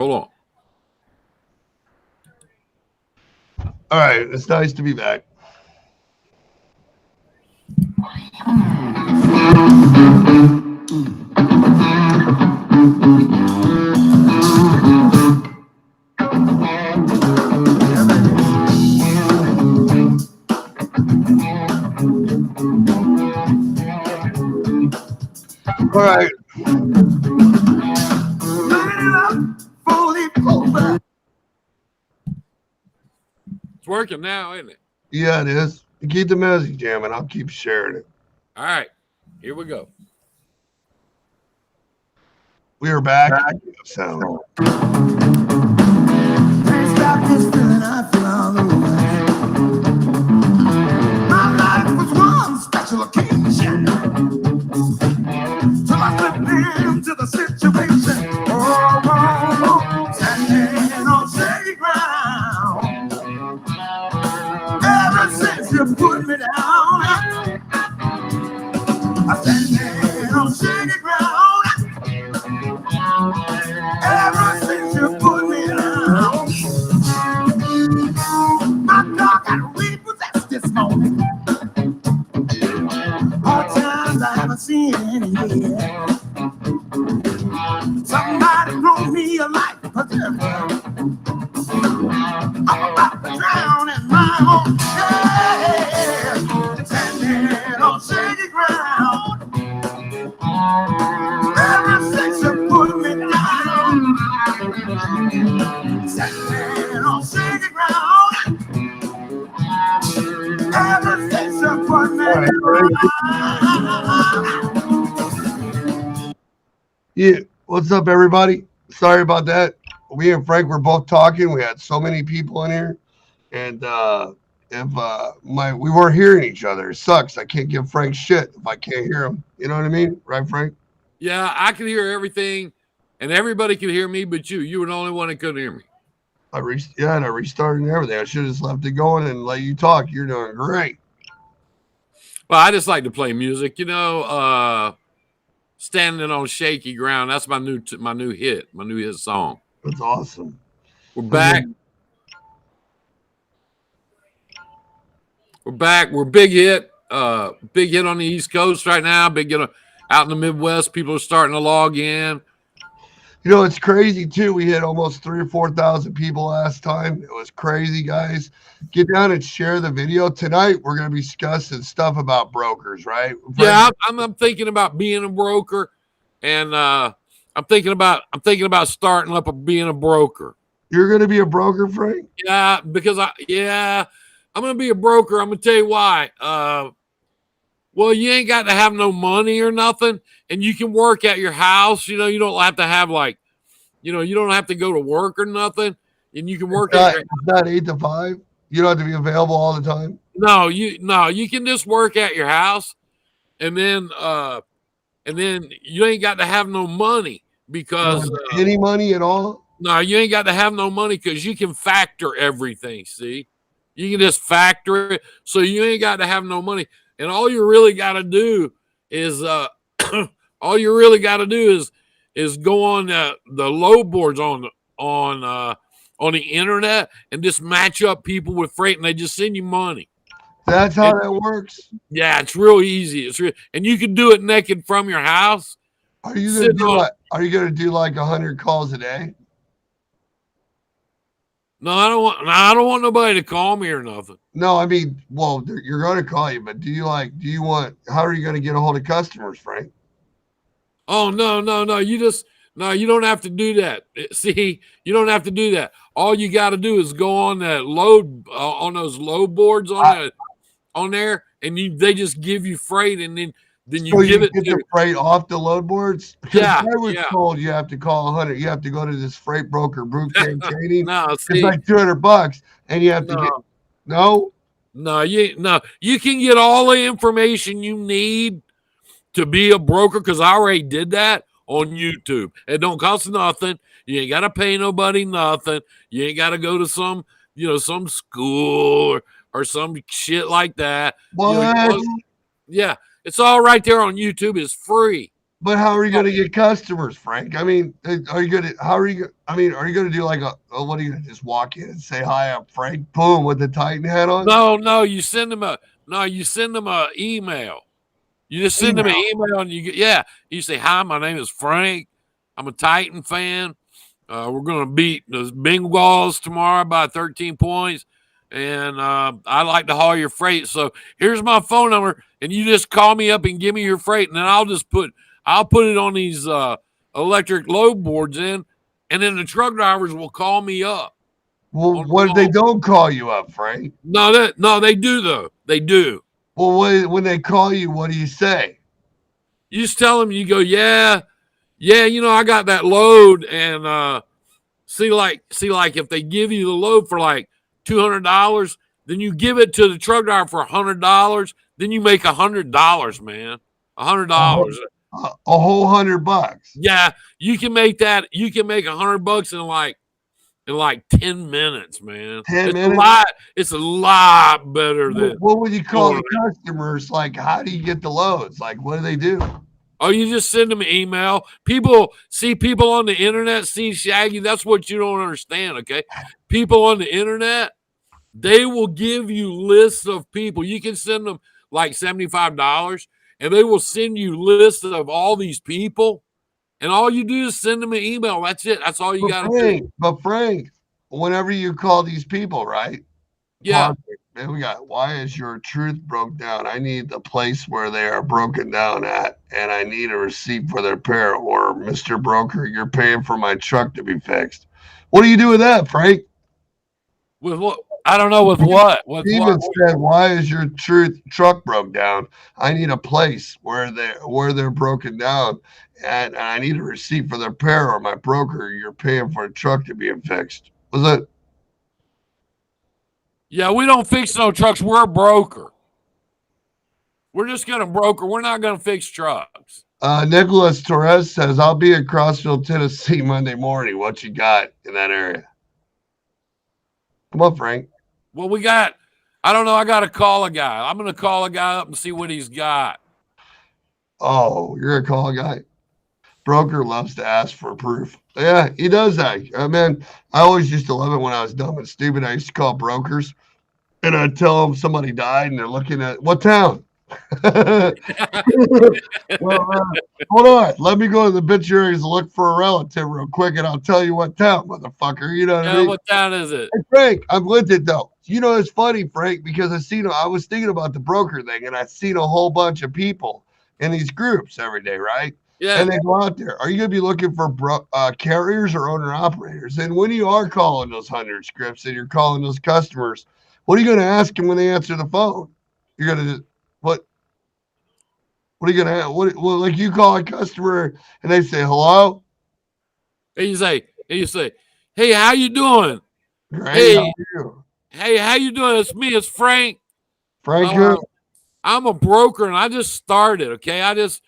Hold on. All right, it's nice to be back. All right. It's working now, isn't it? Yeah, it is. You keep the music jamming. I'll keep sharing it. All right. Here we go. We are back. Sound. Can't stop this feeling I feel all over. My life was one special occasion till I slipped into the situation. Oh, oh, oh, standing on shaky ground. Ever since you put me down, I'm standing on shaky ground. Ever since you put me down, my dog got repossessed this morning. All times I haven't seen in a year. Somebody threw me a life preserver. I'm about to drown in my own head. Standing on shaky ground. Ever since you put me down. Standing on shaky ground. Ever since you put me down. Yeah. What's up, everybody? Sorry about that. Me and Frank were both talking. We had so many people in here, and if we weren't hearing each other, it sucks. I can't give Frank shit if I can't hear him. You know what I mean, right, Frank? Yeah, I can hear everything, and everybody can hear me but you. You were the only one that couldn't hear me. And I restarted and everything. I should have just left it going and let you talk. You're doing great. Well, I just like to play music. Standing on shaky ground. That's my new hit, my new hit song. That's awesome. We're back. We're back. We're big hit. Big hit on the East Coast right now. Big hit out in the Midwest. People are starting to log in. You know, it's crazy too. We hit almost 3,000 or 4,000 people last time. It was crazy, guys. Get down and share the video. Tonight, we're going to be discussing stuff about brokers, right? Yeah, I'm thinking about being a broker, and I'm thinking about starting up being a broker. You're going to be a broker, Frank? Yeah, because I'm going to be a broker. I'm going to tell you why. Well, you ain't got to have no money or nothing, and you can work at your house. You don't have to have you don't have to go to work or nothing, and you can work at your. It's not 8 to 5. You don't have to be available all the time. No, you can just work at your house, and then you ain't got to have no money because any money at all. No, you ain't got to have no money because you can factor everything. See, you can just factor it, so you ain't got to have no money. And all you really got to do is go on the load boards on the internet and just match up people with freight, and they just send you money. That's how that works. Yeah, it's real easy. And you can do it naked from your house. Are you gonna do like? Are you gonna do like 100 calls a day? No, I don't want nobody to call me or nothing. No, I mean, well, you're going to call you, but do you want? How are you going to get a hold of customers, Frank? Oh no. You don't have to do that. See, you don't have to do that. All you got to do is go on that on those load boards on there, and they just give you freight, and then you give it to the freight off the load boards. Yeah, I was told you have to call 100. You have to go to this freight broker boot camp training. No, it's like $200, and you have to get. No, you can get all the information you need to be a broker because I already did that on YouTube. It don't cost nothing. You ain't got to pay nobody nothing. You ain't got to go to some school or some shit like that. What? Yeah, it's all right there on YouTube. It's free. But how are you going to get customers, Frank? I mean, are you going to? How are you? I mean, are you going to do like what are you going to just walk in and say hi? I'm Frank. Boom, with the Titan hat on. No, you send them a email. You just send them an email and you say, hi, my name is Frank. I'm a Titan fan. We're going to beat the Bengals tomorrow by 13 points. And I like to haul your freight. So here's my phone number. And you just call me up and give me your freight. And then I'll put it on these electric load boards in. And then the truck drivers will call me up. Well, what if they don't call you up, Frank? No, they do though. They do. Well, when they call you, what do you say? You just tell them, you go, yeah, I got that load, and see, like if they give you the load for like $200, then you give it to the truck driver for $100, then you make $100, man, $100. A whole $100. Yeah, you can make that. You can make $100 in like 10 minutes, man. 10 minutes. It's a lot better than. What would you call the customers? Like, how do you get the loads? Like, what do they do? Oh, you just send them an email. People on the internet see Shaggy. That's what you don't understand, okay? People on the internet, they will give you lists of people. You can send them like $75, and they will send you lists of all these people. And all you do is send them an email. That's it. That's all you got to do. But Frank, whenever you call these people, right? Yeah. Man, we got, why is your truth broke down? I need the place where they are broken down at, and I need a receipt for their repair. Or, Mr. Broker, you're paying for my truck to be fixed. What do you do with that, Frank? With what? I don't know. With what? With Steven said, why is your truck broke down? I need a place where they're broken down, and I need a receipt for their repair. Or, my broker, you're paying for a truck to be fixed. Was it? Yeah, we don't fix no trucks. We're a broker. We're just going to broker. We're not going to fix trucks. Nicholas Torres says, I'll be in Crossville, Tennessee Monday morning. What you got in that area? Come on, Frank. Well, I don't know. I got to call a guy. I'm going to call a guy up and see what he's got. Oh, you're going to call a guy? Broker loves to ask for proof. Yeah, he does that. Man, I always used to love it when I was dumb and stupid. I used to call brokers, and I'd tell them somebody died, and they're looking at, what town? Well, hold on. Let me go to the obituaries and look for a relative real quick, and I'll tell you what town, motherfucker. You know what I mean? What town is it? Hey, Frank, I'm with it, though. You know, it's funny, Frank, because I was thinking about the broker thing, and I've seen a whole bunch of people in these groups every day, right? Yeah. And they go out there. Are you going to be looking for carriers or owner-operators? And when you are calling those 100 scripts and you're calling those customers, what are you going to ask them when they answer the phone? You're going to what are you going to well, like you call a customer and they say, hello? And you say, hey, how you doing? Great, hey, how are you? Hey, how you doing? It's me. It's Frank. Frank, I'm a broker, and I just started, okay? I just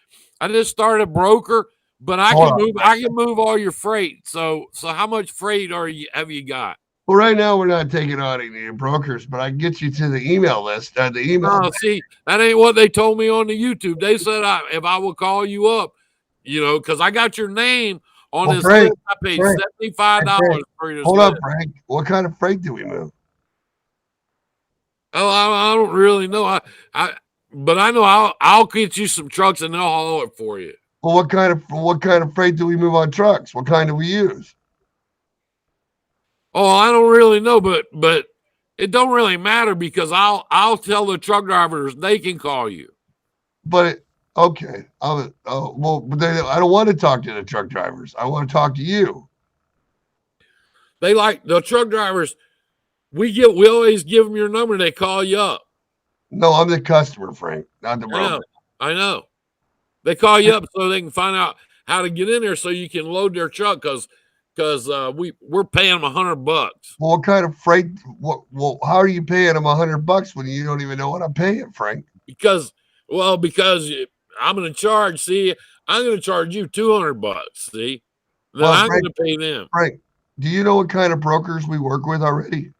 started broker, but I can move all your freight. So how much freight have you got? Well, right now we're not taking on any brokers, but I can get you to the email list. The email. No, see, that ain't what they told me on the YouTube. They said if I would call you up, because I got your name on this list. I paid $75 for this. Hold up, Frank. What kind of freight do we move? Oh, I don't really know. But I know I'll get you some trucks and they'll haul it for you. Well, what kind of freight do we move on trucks? What kind do we use? Oh, I don't really know, but it don't really matter because I'll tell the truck drivers they can call you. But okay, I don't want to talk to the truck drivers. I want to talk to you. They like the truck drivers. We always give them your number. They call you up. No, I'm the customer, Frank, not the broker. I know. They call you up so they can find out how to get in there so you can load their truck because we're paying them $100. Well, what kind of freight? How are you paying them $100 when you don't even know what I'm paying, Frank? Because I'm going to charge. See, I'm going to charge you $200. See, then I'm going to pay them. Frank, do you know what kind of brokers we work with already?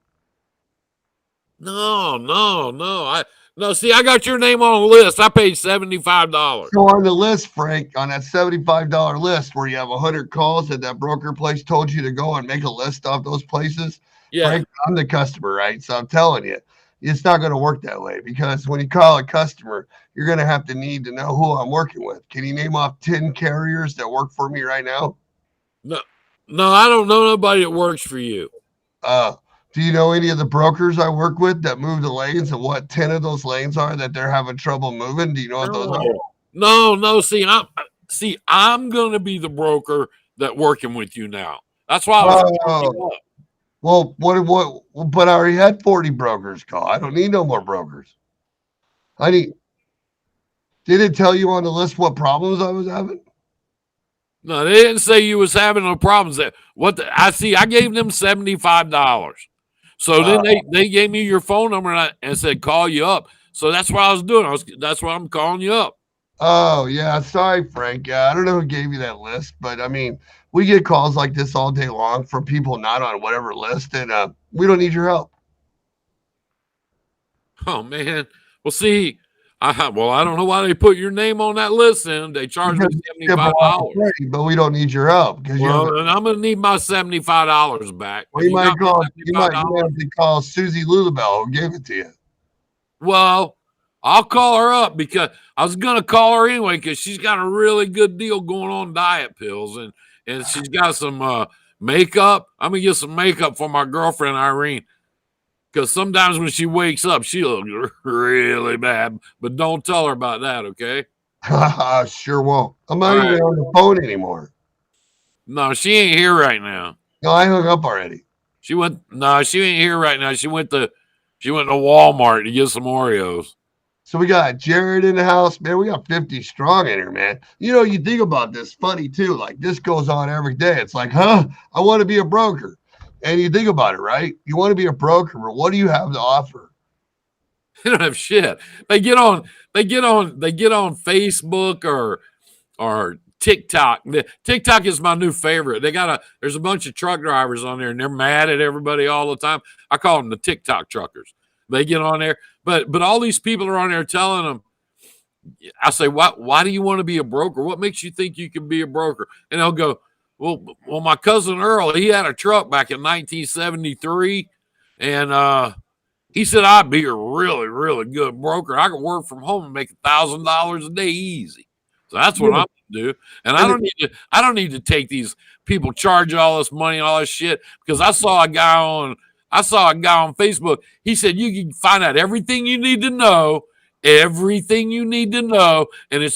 No. No, see, I got your name on a list. I paid $75. So on the list, Frank, on that $75 list where you have 100 calls that broker place told you to go and make a list of those places, Yeah. Frank, I'm the customer, right? So I'm telling you, it's not going to work that way because when you call a customer, you're going to have to need to know who I'm working with. Can you name off 10 carriers that work for me right now? No, I don't know nobody that works for you. Uh, do you know any of the brokers I work with that move the lanes and what 10 of those lanes are that they're having trouble moving? Do you know what those are? No. I'm going to be the broker that working with you now. That's why I was calling you Oh, up. well, but I already had 40 brokers call. I don't need no more brokers. I need, did it tell you on the list what problems I was having? No, they didn't say you was having no problems. I gave them $75. So then they gave me your phone number and said call you up. So that's what I was doing. That's why I'm calling you up. Oh, yeah. Sorry, Frank. Yeah, I don't know who gave you that list, but I mean, we get calls like this all day long from people not on whatever list, and we don't need your help. Oh man. Well, see, I don't know why they put your name on that list. Then they charged me $75. But we don't need your help because Well, and I'm gonna need my $75 back. well, you might have to call Susie Lulabelle who gave it to you. Well, I'll call her up because I was gonna call her anyway because she's got a really good deal going on diet pills and she's got some makeup. I'm gonna get some makeup for my girlfriend Irene because sometimes when she wakes up she looks really bad. But don't tell her about that, okay? Sure won't. I'm not even on the phone anymore. No, she ain't here right now. No, I hung up already. She ain't here right now. She went to Walmart to get some Oreos. So we got Jared in the house, man. We got 50 strong in here, man. You know, you think about this funny too. Like this goes on every day. It's like, I want to be a broker. And you think about it, right? You want to be a broker, but what do you have to offer? They don't have shit. They get on Facebook or TikTok. TikTok is my new favorite. There's a bunch of truck drivers on there and they're mad at everybody all the time. I call them the TikTok truckers. They get on there, but all these people are on there telling them, I say, why do you want to be a broker? What makes you think you can be a broker? And they'll go, well, my cousin Earl, he had a truck back in 1973, and he said I'd be a really, really good broker. I could work from home and make $1,000 a day easy. So that's what I'm gonna do. And I don't need to take these people charging all this money and all this shit because I saw a guy on Facebook. He said you can find out everything you need to know, and it's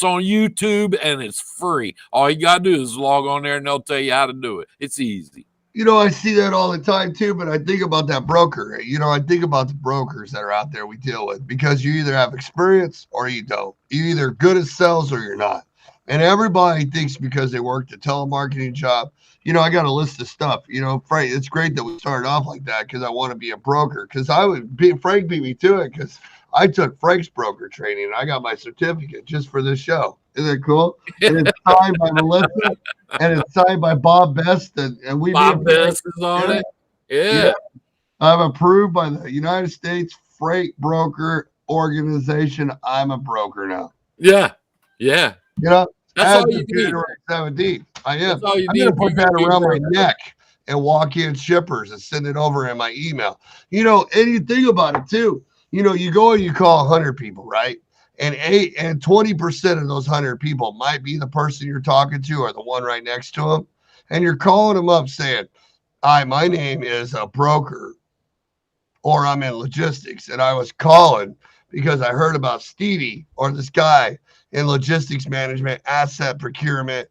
on YouTube and it's free. All you gotta do is log on there and they'll tell you how to do it. It's easy. You know, I see that all the time too, but I think about that broker. You know, I think about the brokers that are out there we deal with because you either have experience or you don't. You're either good at sales or you're not. And everybody thinks because they worked a telemarketing job, you know, I got a list of stuff. You know, Frank, it's great that we started off like that because I want to be a broker. Because Frank beat me to it because I took Frank's broker training and I got my certificate just for this show. Isn't it cool? And it's signed by Melissa and it's signed by Bob Best. And Bob Best is on it. Yeah. I'm approved by the United States Freight Broker Organization. I'm a broker now. Yeah. You know, that's all you need. January 17th. I am. I'm going to put that around my neck and walk in shippers and send it over in my email. You know, and you think about it too. You know, you go and you call 100 people, right? And 20% of those 100 people might be the person you're talking to or the one right next to them. And you're calling them up saying, hi, my name is a broker or I'm in logistics. And I was calling because I heard about Stevie or this guy in logistics management, asset procurement,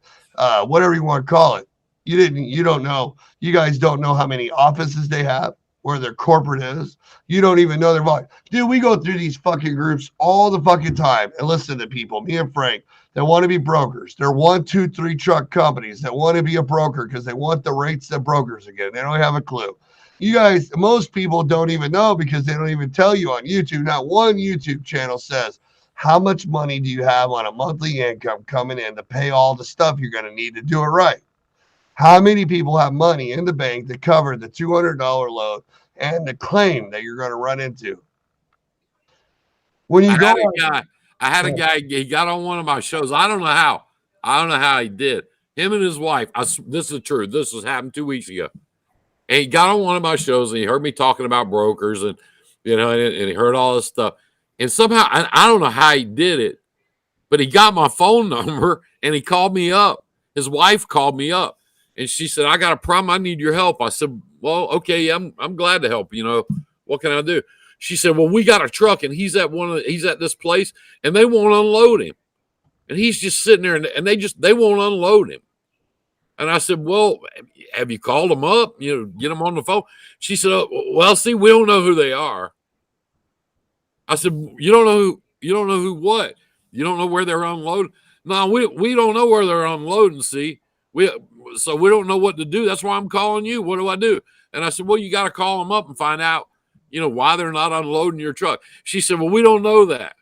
whatever you want to call it. You don't know. You guys don't know how many offices they have, where their corporate is. You don't even know their volume. Dude, we go through these fucking groups all the fucking time and listen to people, me and Frank, that want to be brokers. They're 1, 2, 3 truck companies that want to be a broker because they want the rates that brokers are getting. They don't have a clue. You guys, most people don't even know because they don't even tell you on YouTube. Not one YouTube channel says, how much money do you have on a monthly income coming in to pay all the stuff you're going to need to do it right? How many people have money in the bank to cover the $200 load and the claim that you're going to run into? When you I go had on, a guy. I had a guy. He got on one of my shows. I don't know how. I don't know how he did. Him and his wife. This is the truth. This was happened 2 weeks ago. And he got on one of my shows and he heard me talking about brokers and and he heard all this stuff. And somehow I don't know how he did it, but he got my phone number and he called me up. His wife called me up and she said, "I got a problem. I need your help." I said, "Well, okay, I'm glad to help. What can I do?" She said, "Well, we got a truck and he's at this place and they won't unload him. And he's just sitting there and they won't unload him." And I said, "Well, have you called them up? Get them on the phone." She said, "Oh, well, see, we don't know who they are." I said, "You don't know who? You don't know who what? You don't know where they're unloading?" "No, we don't know where they're unloading. See, we so we don't know what to do. That's why I'm calling you. What do I do?" And I said, "Well, you got to call them up and find out, why they're not unloading your truck." She said, "Well, we don't know that."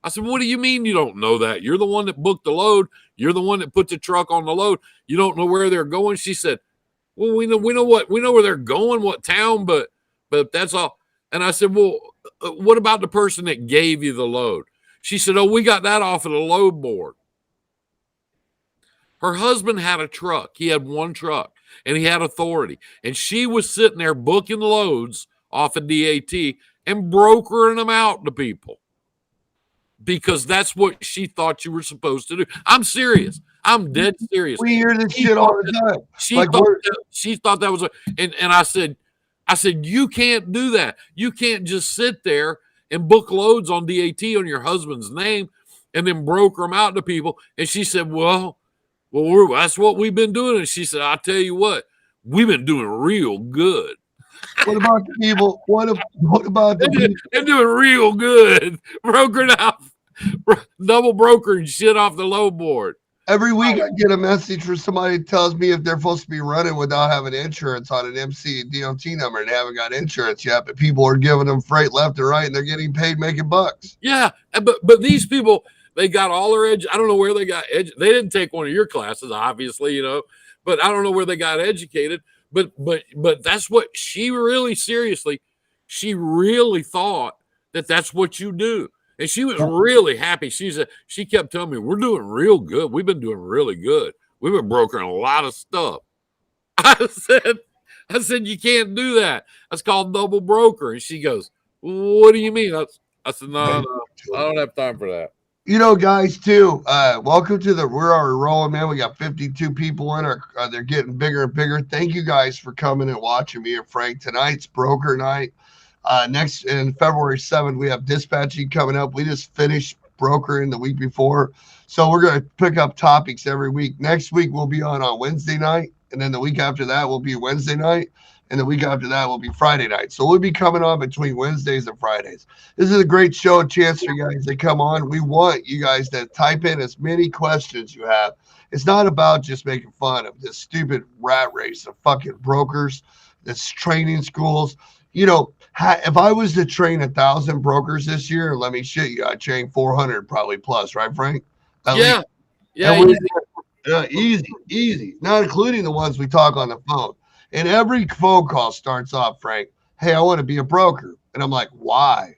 I said, "What do you mean you don't know that? You're the one that booked the load. You're the one that put the truck on the load. You don't know where they're going." She said, "Well, we know where they're going, what town, but that's all." And I said, "Well, what about the person that gave you the load?" She said, "Oh, we got that off of the load board." Her husband had a truck. He had one truck and he had authority. And she was sitting there booking loads off of DAT and brokering them out to people because that's what she thought you were supposed to do. I'm serious. I'm dead serious. we hear this shit all the time. She thought that was and I said, "You can't do that. You can't just sit there and book loads on DAT on your husband's name and then broker them out to people." And she said, Well, that's what we've been doing." And she said, "I'll tell you what, we've been doing real good." What about the people? What about the people? They're doing real good. Brokering out, double brokering shit off the load board. Every week I get a message from somebody that tells me if they're supposed to be running without having insurance on an MC DOT number and they haven't got insurance yet, but people are giving them freight left and right and they're getting paid making bucks. Yeah, but these people, they got all their edge. I don't know where they got edge. They didn't take one of your classes, obviously, but I don't know where they got educated. But that's what she really seriously, she really thought that that's what you do. And she was really happy. She kept telling me, "We're doing real good. We've been doing really good. We've been brokering a lot of stuff." I said, "You can't do that. That's called double broker." And she goes, "What do you mean?" I said, No, I don't have time for that. Guys, too, welcome to we're already rolling, man. We got 52 people in our, they're getting bigger and bigger. Thank you guys for coming and watching me and Frank. Tonight's broker night. Next in February 7th, we have dispatching coming up. We just finished brokering the week before. So we're going to pick up topics every week. Next week, we'll be on Wednesday night. And then the week after that will be Wednesday night. And the week after that will be Friday night. So we'll be coming on between Wednesdays and Fridays. This is a great show, a chance for you guys to come on. We want you guys to type in as many questions you have. It's not about just making fun of this stupid rat race of fucking brokers, this training schools. If I was to train 1,000 brokers this year, let me shit you, I'd train 400 probably plus, right, Frank? Yeah. Easy. Not including the ones we talk on the phone. And every phone call starts off, Frank, "Hey, I want to be a broker." And I'm like, "Why?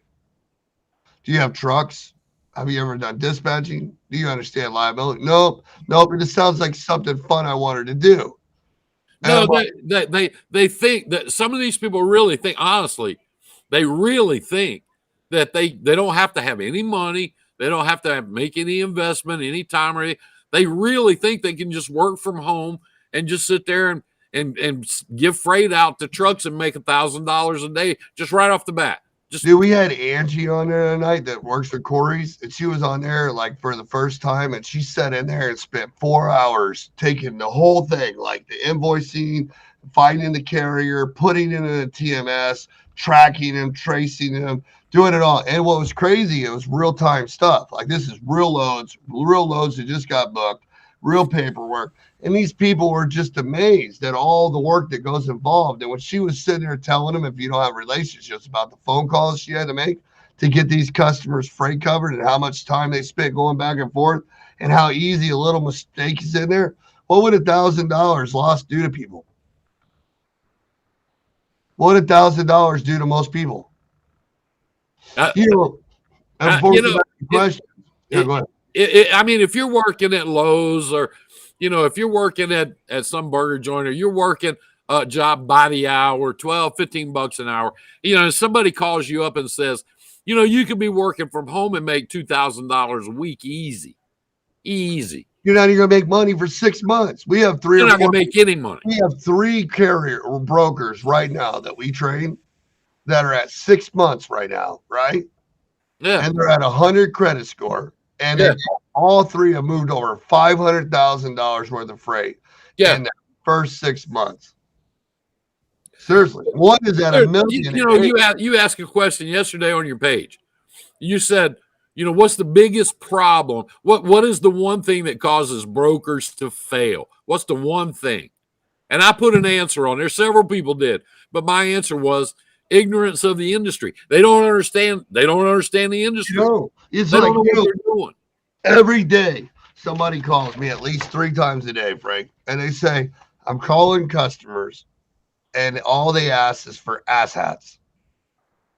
Do you have trucks? Have you ever done dispatching? Do you understand liability?" Nope. It just sounds like something fun I wanted to do. No, they think that some of these people really think, honestly, they really think that they don't have to have any money. They don't have to make any investment, any time or anything. They really think they can just work from home and just sit there and give freight out to trucks and make $1,000 a day just right off the bat. Dude, we had Angie on there tonight that works for Corey's, and she was on there like for the first time, and she sat in there and spent 4 hours taking the whole thing, like the invoicing, finding the carrier, putting it in a TMS, tracking him, tracing him, doing it all. And what was crazy, it was real-time stuff. Like, this is real loads that just got booked, real paperwork. And these people were just amazed at all the work that goes involved. And when she was sitting there telling them, if you don't have relationships, about the phone calls she had to make to get these customers freight covered and how much time they spent going back and forth and how easy a little mistake is in there, what would $1,000 lost do to people? What would $1,000 do to most people? And before You we know, back to questions, it- go ahead. I mean, if you're working at Lowe's or, if you're working at some burger joint or you're working a job by the hour, 12, 15 bucks an hour, somebody calls you up and says, you could be working from home and make $2,000 a week easy. Easy. You're not even gonna make money for 6 months. We have 3 You're or not 4. going to make any money. We have 3 carrier or brokers right now that we train that are at 6 months right now, right? Yeah. And they're at 100 credit score, and Yeah. all 3 have moved over $500,000 worth of freight Yeah. in the first 6 months. Seriously, one is at $1 million. You asked a question yesterday on your page. You said, what's the biggest problem? What is the one thing that causes brokers to fail? What's the one thing? And I put an answer on there. Several people did, but my answer was ignorance of the industry. They don't understand. They don't understand the industry. It's they like don't know what they're doing. Every day, somebody calls me at least 3 times a day, Frank, and they say, "I'm calling customers, and all they ask is for ass hats."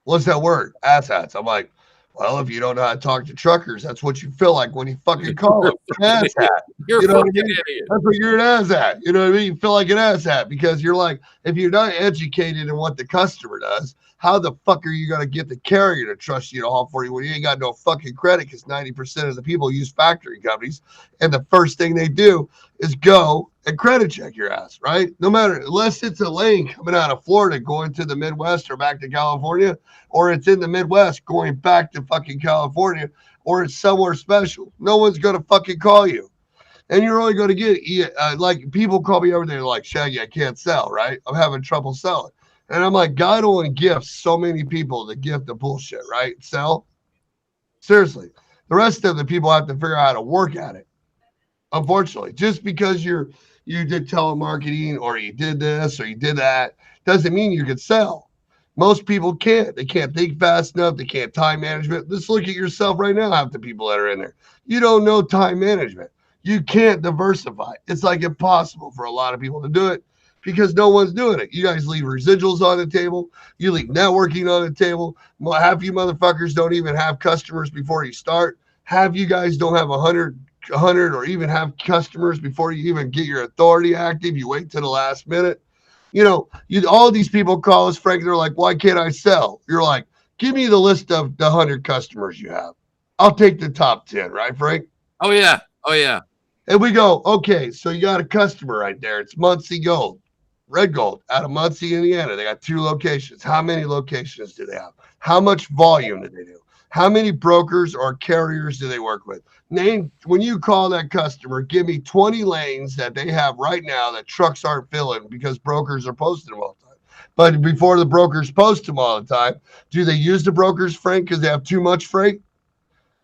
What's that word? Ass hats. I'm like, well, if you don't know how to talk to truckers, that's what you feel like when you fucking call them. Ass hat. You're You know fucking what I mean? idiot. That's what you're an ass hat. You know what I mean? You feel like an ass hat because you're like, if you're not educated in what the customer does, how the fuck are you going to get the carrier to trust you to haul for you when you ain't got no fucking credit? Because 90% of the people use factory companies, and the first thing they do is go and credit check your ass, right? No matter, unless it's a lane coming out of Florida going to the Midwest or back to California, or it's in the Midwest going back to fucking California, or it's somewhere special. No one's going to fucking call you. And you're only going to get, like, people call me over there like, Shaggy, I can't sell, right? I'm having trouble selling. And I'm like, God only gifts so many people the gift of bullshit, right? Sell. Seriously. The rest of the people have to figure out how to work at it. Unfortunately, just because you did telemarketing or you did this or you did that doesn't mean you can sell. Most people can't. They can't think fast enough. They can't time management. Just look at yourself right now, half the people that are in there. You don't know time management. You can't diversify. It's like impossible for a lot of people to do it because no one's doing it. You guys leave residuals on the table. You leave networking on the table. Half you motherfuckers don't even have customers before you start. Half you guys don't have 100 or even have customers before you even get your authority active. You wait to the last minute. All these people call us, Frank, they're like, why can't I sell? You're like, give me the list of the 100 customers you have. I'll take the top 10, right, Frank? Oh, yeah. Oh, yeah. And we go, okay, so you got a customer right there. It's Muncie Gold, Red Gold, out of Muncie, Indiana. They got 2 locations. How many locations do they have? How much volume do they do? How many brokers or carriers do they work with? Name, when you call that customer, give me 20 lanes that they have right now that trucks aren't filling because brokers are posting them all the time. But before the brokers post them all the time, do they use the brokers, Frank, because they have too much freight?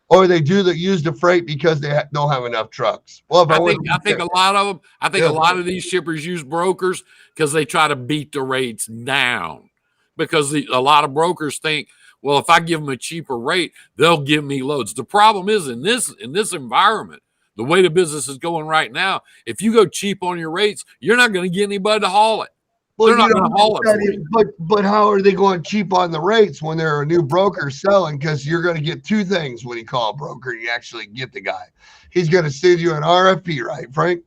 Or they use the freight because they don't have enough trucks? Well, I think a lot of them. I think Yeah. a lot of these shippers use brokers because they try to beat the rates down. Because a lot of brokers think, well, if I give them a cheaper rate, they'll give me loads. The problem is in this environment, the way the business is going right now, if you go cheap on your rates, you're not going to get anybody to haul it. Well, They're not going to haul it for you. But how are they going cheap on the rates when they're a new broker selling? Because you're going to get 2 things when you call a broker. You actually get the guy. He's going to send you an RFP, right, Frank?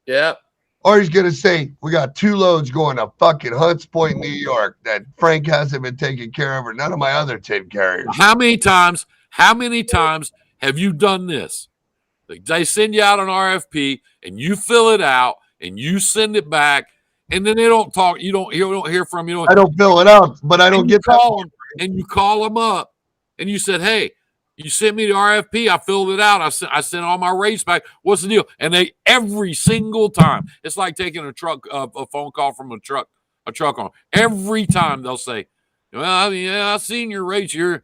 Yeah. Or he's going to say, we got 2 loads going to fucking Hunts Point, New York that Frank hasn't been taking care of, or none of my other 10 carriers. How many times have you done this? They send you out an RFP and you fill it out and you send it back, and then they don't talk. You don't hear from you. I don't fill it out, but I don't get them. And you call them up and you said, hey, you sent me the RFP. I filled it out. I sent all my rates back. What's the deal? And they every single time, it's like taking a phone call from a truck on. Every time they'll say, well, yeah, I've seen your rates. You're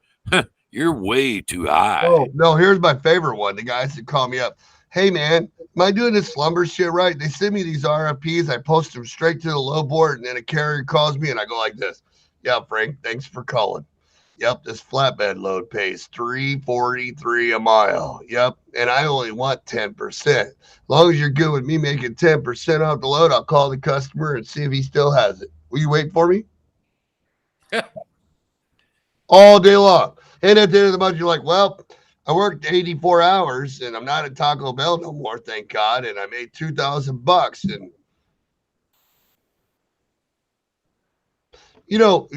way too high. Oh, no, here's my favorite one. The guys that call me up. Hey, man, am I doing this lumber shit right? They send me these RFPs. I post them straight to the low board, and then a carrier calls me, and I go like this. Yeah, Frank, thanks for calling. Yep, this flatbed load pays $3.43 a mile. Yep, and I only want 10%. As long as you're good with me making 10% off the load, I'll call the customer and see if he still has it. Will you wait for me? Yeah. All day long. And at the end of the month, you're like, well, I worked 84 hours and I'm not at Taco Bell no more, thank God. And I made $2,000. And,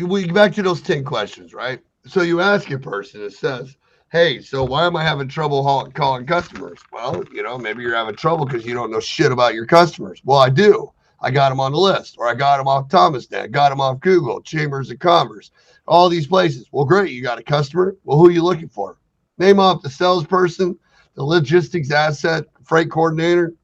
we get back to those 10 questions, right? So you ask a person, it says, hey, so why am I having trouble calling customers? Well, maybe you're having trouble because you don't know shit about your customers. Well, I do. I got them on the list, or I got them off ThomasNet, got them off Google, Chambers of Commerce, all these places. Well, great. You got a customer. Well, who are you looking for? Name off the salesperson, the logistics asset, freight coordinator.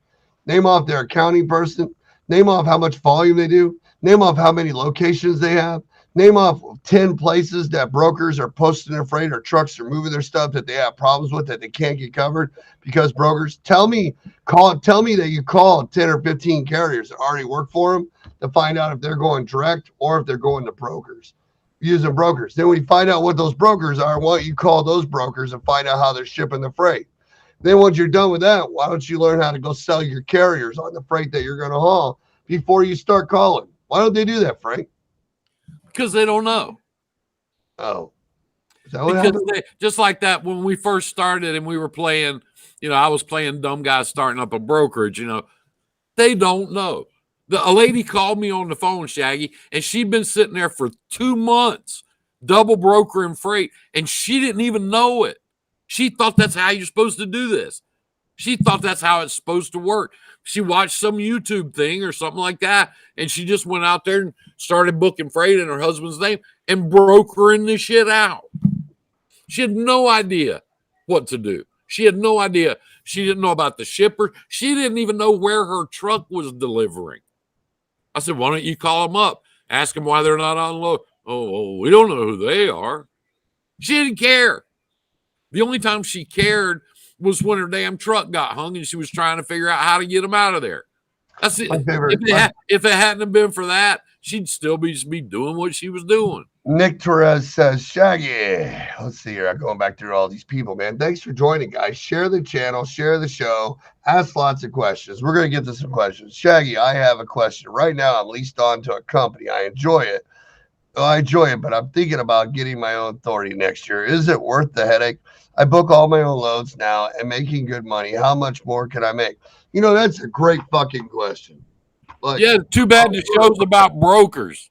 Name off their accounting person. Name off how much volume they do. Name off how many locations they have. Name off 10 places that brokers are posting their freight or trucks are moving their stuff that they have problems with that they can't get covered because brokers. Tell me that you called 10 or 15 carriers that already work for them to find out if they're going direct or if they're going to brokers, using brokers. Then when you find out what those brokers are, why don't you call those brokers and find out how they're shipping the freight? Then once you're done with that, why don't you learn how to go sell your carriers on the freight that you're going to haul before you start calling? Why don't they do that, Frank? Because they don't know. Oh. Because just like that when we first started and we were playing, I was playing dumb guy starting up a brokerage, they don't know. A lady called me on the phone, Shaggy, and she'd been sitting there for 2 months, double brokering freight, and she didn't even know it. She thought that's how you're supposed to do this. She thought that's how it's supposed to work. She watched some YouTube thing or something like that, and she just went out there and started booking freight in her husband's name and brokering the shit out. She had no idea what to do. She had no idea. She didn't know about the shipper. She didn't even know where her truck was delivering. I said, why don't you call them up? Ask them why they're not on load. Oh, we don't know who they are. She didn't care. The only time she cared was when her damn truck got hung and she was trying to figure out how to get them out of there. That's it. If it hadn't been for that, she'd still be doing what she was doing. Nick Torres says, Shaggy. Let's see here. I'm going back through all these people, man. Thanks for joining, guys. Share the channel, share the show, ask lots of questions. We're going to get to some questions. Shaggy, I have a question. Right now, I'm leased on to a company. I enjoy it. But I'm thinking about getting my own authority next year. Is it worth the headache? I book all my own loads now and making good money. How much more can I make? That's a great fucking question. Too bad the show's about brokers.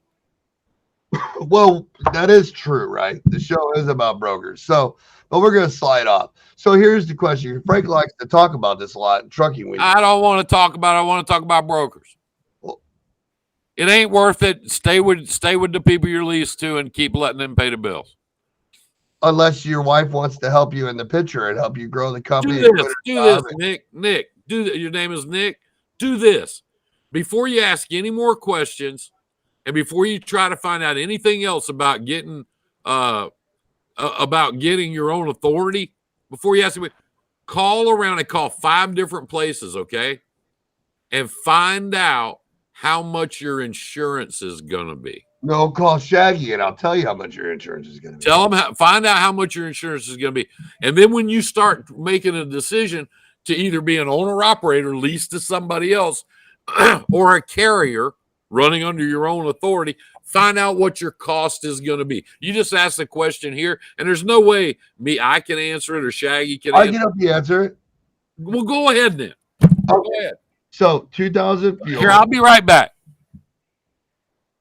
Well, that is true, right? The show is about brokers. But we're going to slide off. So here's the question. Frank likes to talk about this a lot in trucking week. I don't want to talk about it. I want to talk about brokers. Well, it ain't worth it. Stay with the people you're leased to and keep letting them pay the bills. Unless your wife wants to help you in the picture and help you grow the company. Do this, Nick. Do that. Your name is Nick. Do this. Before you ask any more questions, and before you try to find out anything else about getting your own authority, before you ask me, call around and call 5 different places, okay? And find out how much your insurance is going to be. No, call Shaggy and I'll tell you how much your insurance is going to be. Find out how much your insurance is going to be. And then when you start making a decision to either be an owner-operator leased to somebody else or a carrier running under your own authority, find out what your cost is going to be. You just ask the question here, and there's no way I can answer it or Shaggy can answer it. I can help you answer it. Well, go ahead then. Go ahead. So 2,000 fuel. Here, I'll be right back.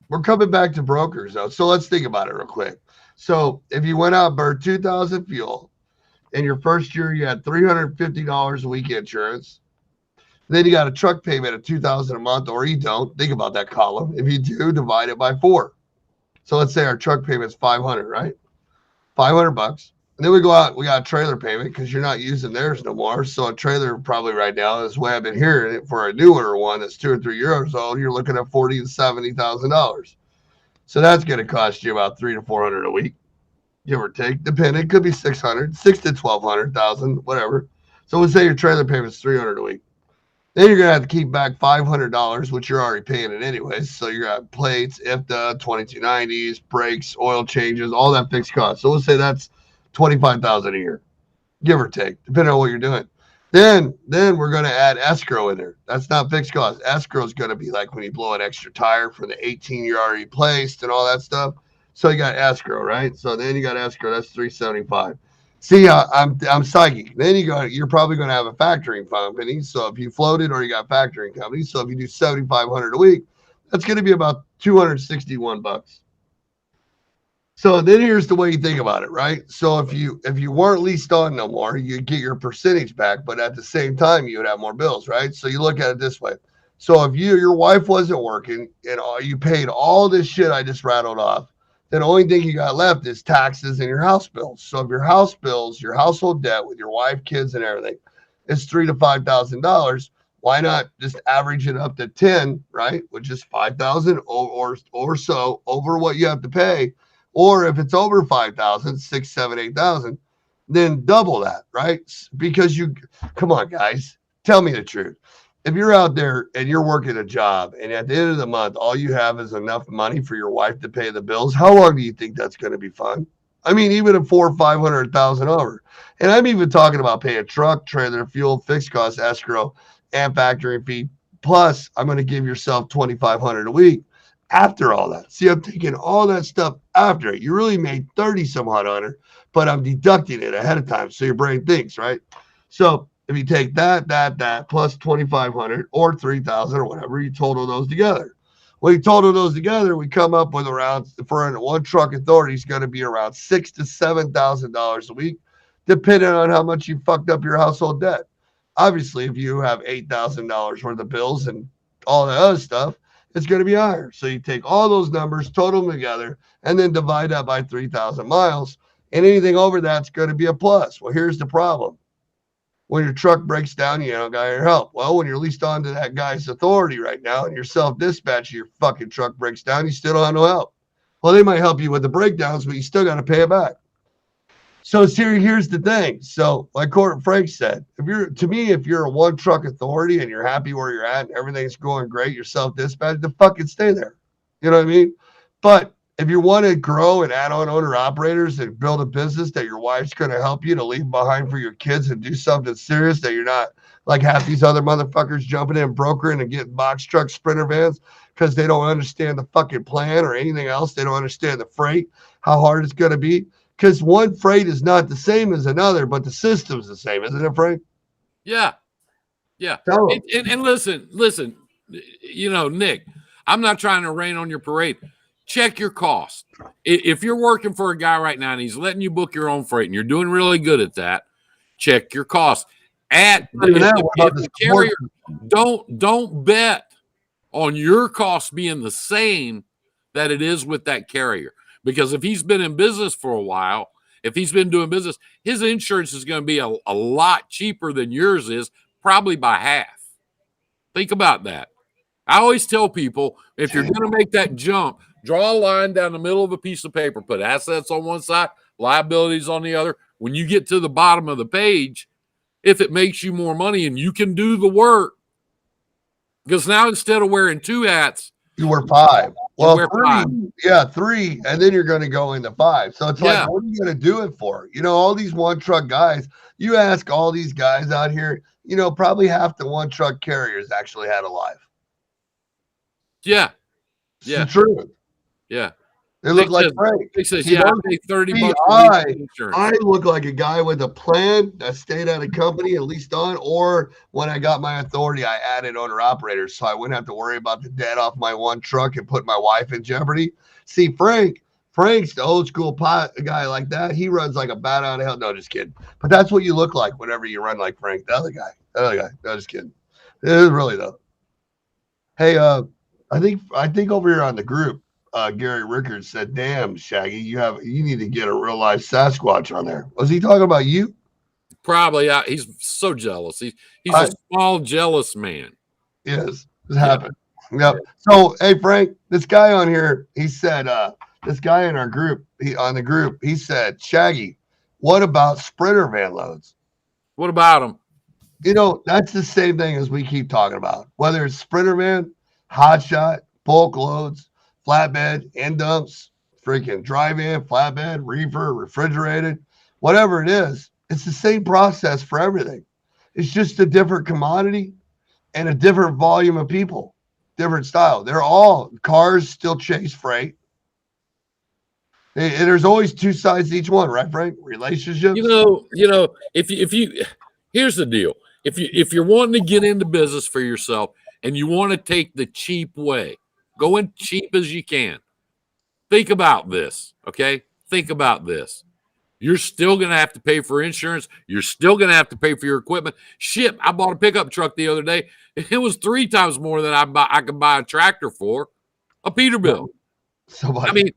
We're coming back to brokers, though. So let's think about it real quick. So if you went out and burned 2,000 fuel, in your first year you had $350 a week insurance. Then you got a truck payment of $2,000 a month, or you don't. Think about that column. If you do, divide it by 4. So let's say our truck payment is $500, right? $500. And then we go out, we got a trailer payment because you're not using theirs no more. So a trailer probably right now, is the way I've been hearing it, for a newer one that's 2 or 3 years old, you're looking at $40,000 to $70,000. So that's going to cost you about $300 to $400 a week, give or take. Depending, it could be $600, $600 to $1,200, $1,000, whatever. So let's say your trailer payment is $300 a week. Then you're going to have to keep back $500, which you're already paying it anyways. So you're going to have plates, IFTA, 2290s, brakes, oil changes, all that fixed cost. So let's say that's $25,000 a year, give or take, depending on what you're doing. Then we're going to add escrow in there. That's not fixed cost. Escrow is going to be like when you blow an extra tire for the 18 you already placed and all that stuff. So you got escrow, right? So then you got escrow. That's $375. See, I'm psychic. Then you're probably going to have a factoring company. So if you floated or you got factoring companies, so if you do 7,500 a week, that's going to be about $261. So then here's the way you think about it, right? So if you weren't leased on no more, you'd get your percentage back, but at the same time you would have more bills, right? So you look at it this way. So if your wife wasn't working and you paid all this shit I just rattled off, then the only thing you got left is taxes and your house bills. So if your house bills, your household debt with your wife, kids, and everything is $3,000 to $5,000, why not just average it up to 10, right? Which is 5,000 or so over what you have to pay. Or if it's over 5,000, 6, 7, 8,000, then double that, right? Because come on, guys, tell me the truth. If you're out there and you're working a job and at the end of the month, all you have is enough money for your wife to pay the bills, how long do you think that's going to be fun? I mean, even at 400 or 500,000 over. And I'm even talking about paying truck, trailer, fuel, fixed costs, escrow, and factory fee. Plus, I'm going to give yourself 2,500 a week after all that. See, I'm taking all that stuff after it. You really made 30 some odd on it, but I'm deducting it ahead of time. So your brain thinks, right? So if you take that plus 2,500 or 3,000 or whatever, you total those together. When you total those together, we come up with around, for a one truck authority, is going to be around $6,000 to $7,000 a week, depending on how much you fucked up your household debt. Obviously, if you have $8,000 worth of bills and all that other stuff, it's going to be higher. So you take all those numbers, total them together, and then divide that by 3,000 miles. And anything over that's going to be a plus. Well, here's the problem. When your truck breaks down, you don't got your help. Well, when you're leased onto that guy's authority right now and you're self-dispatch, your fucking truck breaks down, you still don't have no help. Well, they might help you with the breakdowns, but you still got to pay it back. So here's the thing. So like Frank said, if you're a one truck authority and you're happy where you're at and everything's going great, you're self-dispatched, then fucking stay there. You know what I mean? But if you want to grow and add on owner operators and build a business that your wife's going to help you to leave behind for your kids and do something serious that you're not like half these other motherfuckers jumping in brokering and getting box truck sprinter vans because they don't understand the fucking plan or anything else. They don't understand the freight, how hard it's going to be. Because one freight is not the same as another, but the system's the same, isn't it, Frank? Yeah. Yeah. And listen, Nick, I'm not trying to rain on your parade. Check your cost. If you're working for a guy right now and he's letting you book your own freight and you're doing really good at that, check your cost. At the carrier, don't bet on your cost being the same that it is with that carrier. Because if he's been in business for a while, if he's been doing business, his insurance is going to be a lot cheaper than yours is, probably by half. Think about that. I always tell people, if you're going to make that jump, draw a line down the middle of a piece of paper, put assets on one side, liabilities on the other. When you get to the bottom of the page, if it makes you more money and you can do the work, because now instead of wearing 2 hats, you wear 5. Well, wear 5. Yeah, 3, and then you're going to go into 5. So it's like, what are you going to do it for? All these one truck guys, you ask all these guys out here, probably half the one truck carriers actually had a life. Yeah. It's the truth. Yeah. They look like Frank. He says, I pay $30 a week insurance. I look like a guy with a plan that stayed at a company at least on, or when I got my authority, I added owner operators so I wouldn't have to worry about the debt off my one truck and put my wife in jeopardy. See, Frank's the old school guy like that. He runs like a bat out of hell. No, just kidding. But that's what you look like whenever you run like Frank. The other guy. No, just kidding. It is really though. Hey, I think over here on the group, Gary Rickards said, "Damn, Shaggy, you need to get a real life Sasquatch on there." Was he talking about you? Probably. He's so jealous. He's a small, jealous man. Yes, it happened. Yep. So, hey, Frank, this guy on here, he said, this guy in our group, he said, "Shaggy, what about sprinter van loads?" What about them? That's the same thing as we keep talking about. Whether it's sprinter van, hot shot, bulk loads, flatbed, end dumps, freaking dry van, flatbed, reefer, refrigerated, whatever it is, it's the same process for everything. It's just a different commodity and a different volume of people, different style. Cars still chase freight. There's always two sides to each one, right, Frank? Relationships. If you here's the deal. If you're wanting to get into business for yourself and you want to take the cheap way, go in cheap as you can. Think about this, okay? Think about this. You're still going to have to pay for insurance. You're still going to have to pay for your equipment. Shit, I bought a pickup truck the other day. It was 3 times more than I could buy a tractor for, a Peterbilt. I mean,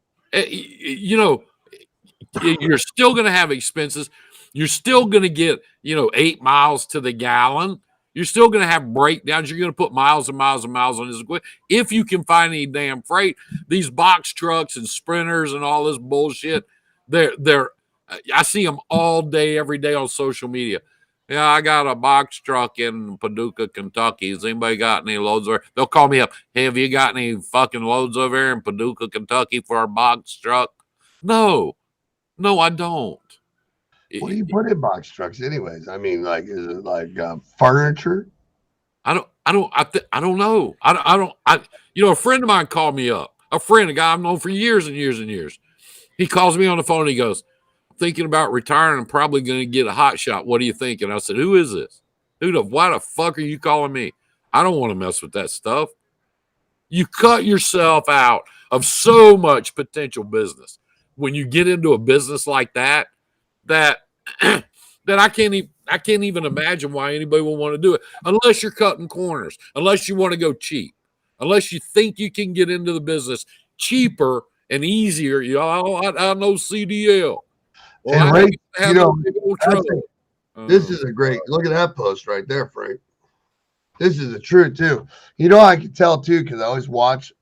you're still going to have expenses. You're still going to get, 8 miles to the gallon. You're still going to have breakdowns. You're going to put miles and miles and miles on this equipment. If you can find any damn freight, these box trucks and sprinters and all this bullshit, I see them all day, every day on social media. Yeah, I got a box truck in Paducah, Kentucky. Has anybody got any loads over? They'll call me up. Hey, have you got any fucking loads over here in Paducah, Kentucky for our box truck? No, I don't. What do you put in box trucks, anyways? I mean, like, is it like furniture? I don't know. A friend of mine called me up. A guy I've known for years and years and years. He calls me on the phone. He goes, thinking about retiring. I'm probably going to get a hot shot. What do you think? And I said, who is this? Why the fuck are you calling me? I don't want to mess with that stuff. You cut yourself out of so much potential business when you get into a business like that that I can't even imagine why anybody will want to do it unless you're cutting corners, unless you want to go cheap, unless you think you can get into the business cheaper and easier. I know CDL. Well, and this is a great look at that post right there, Frank. This is the truth too. I can tell too because I always watch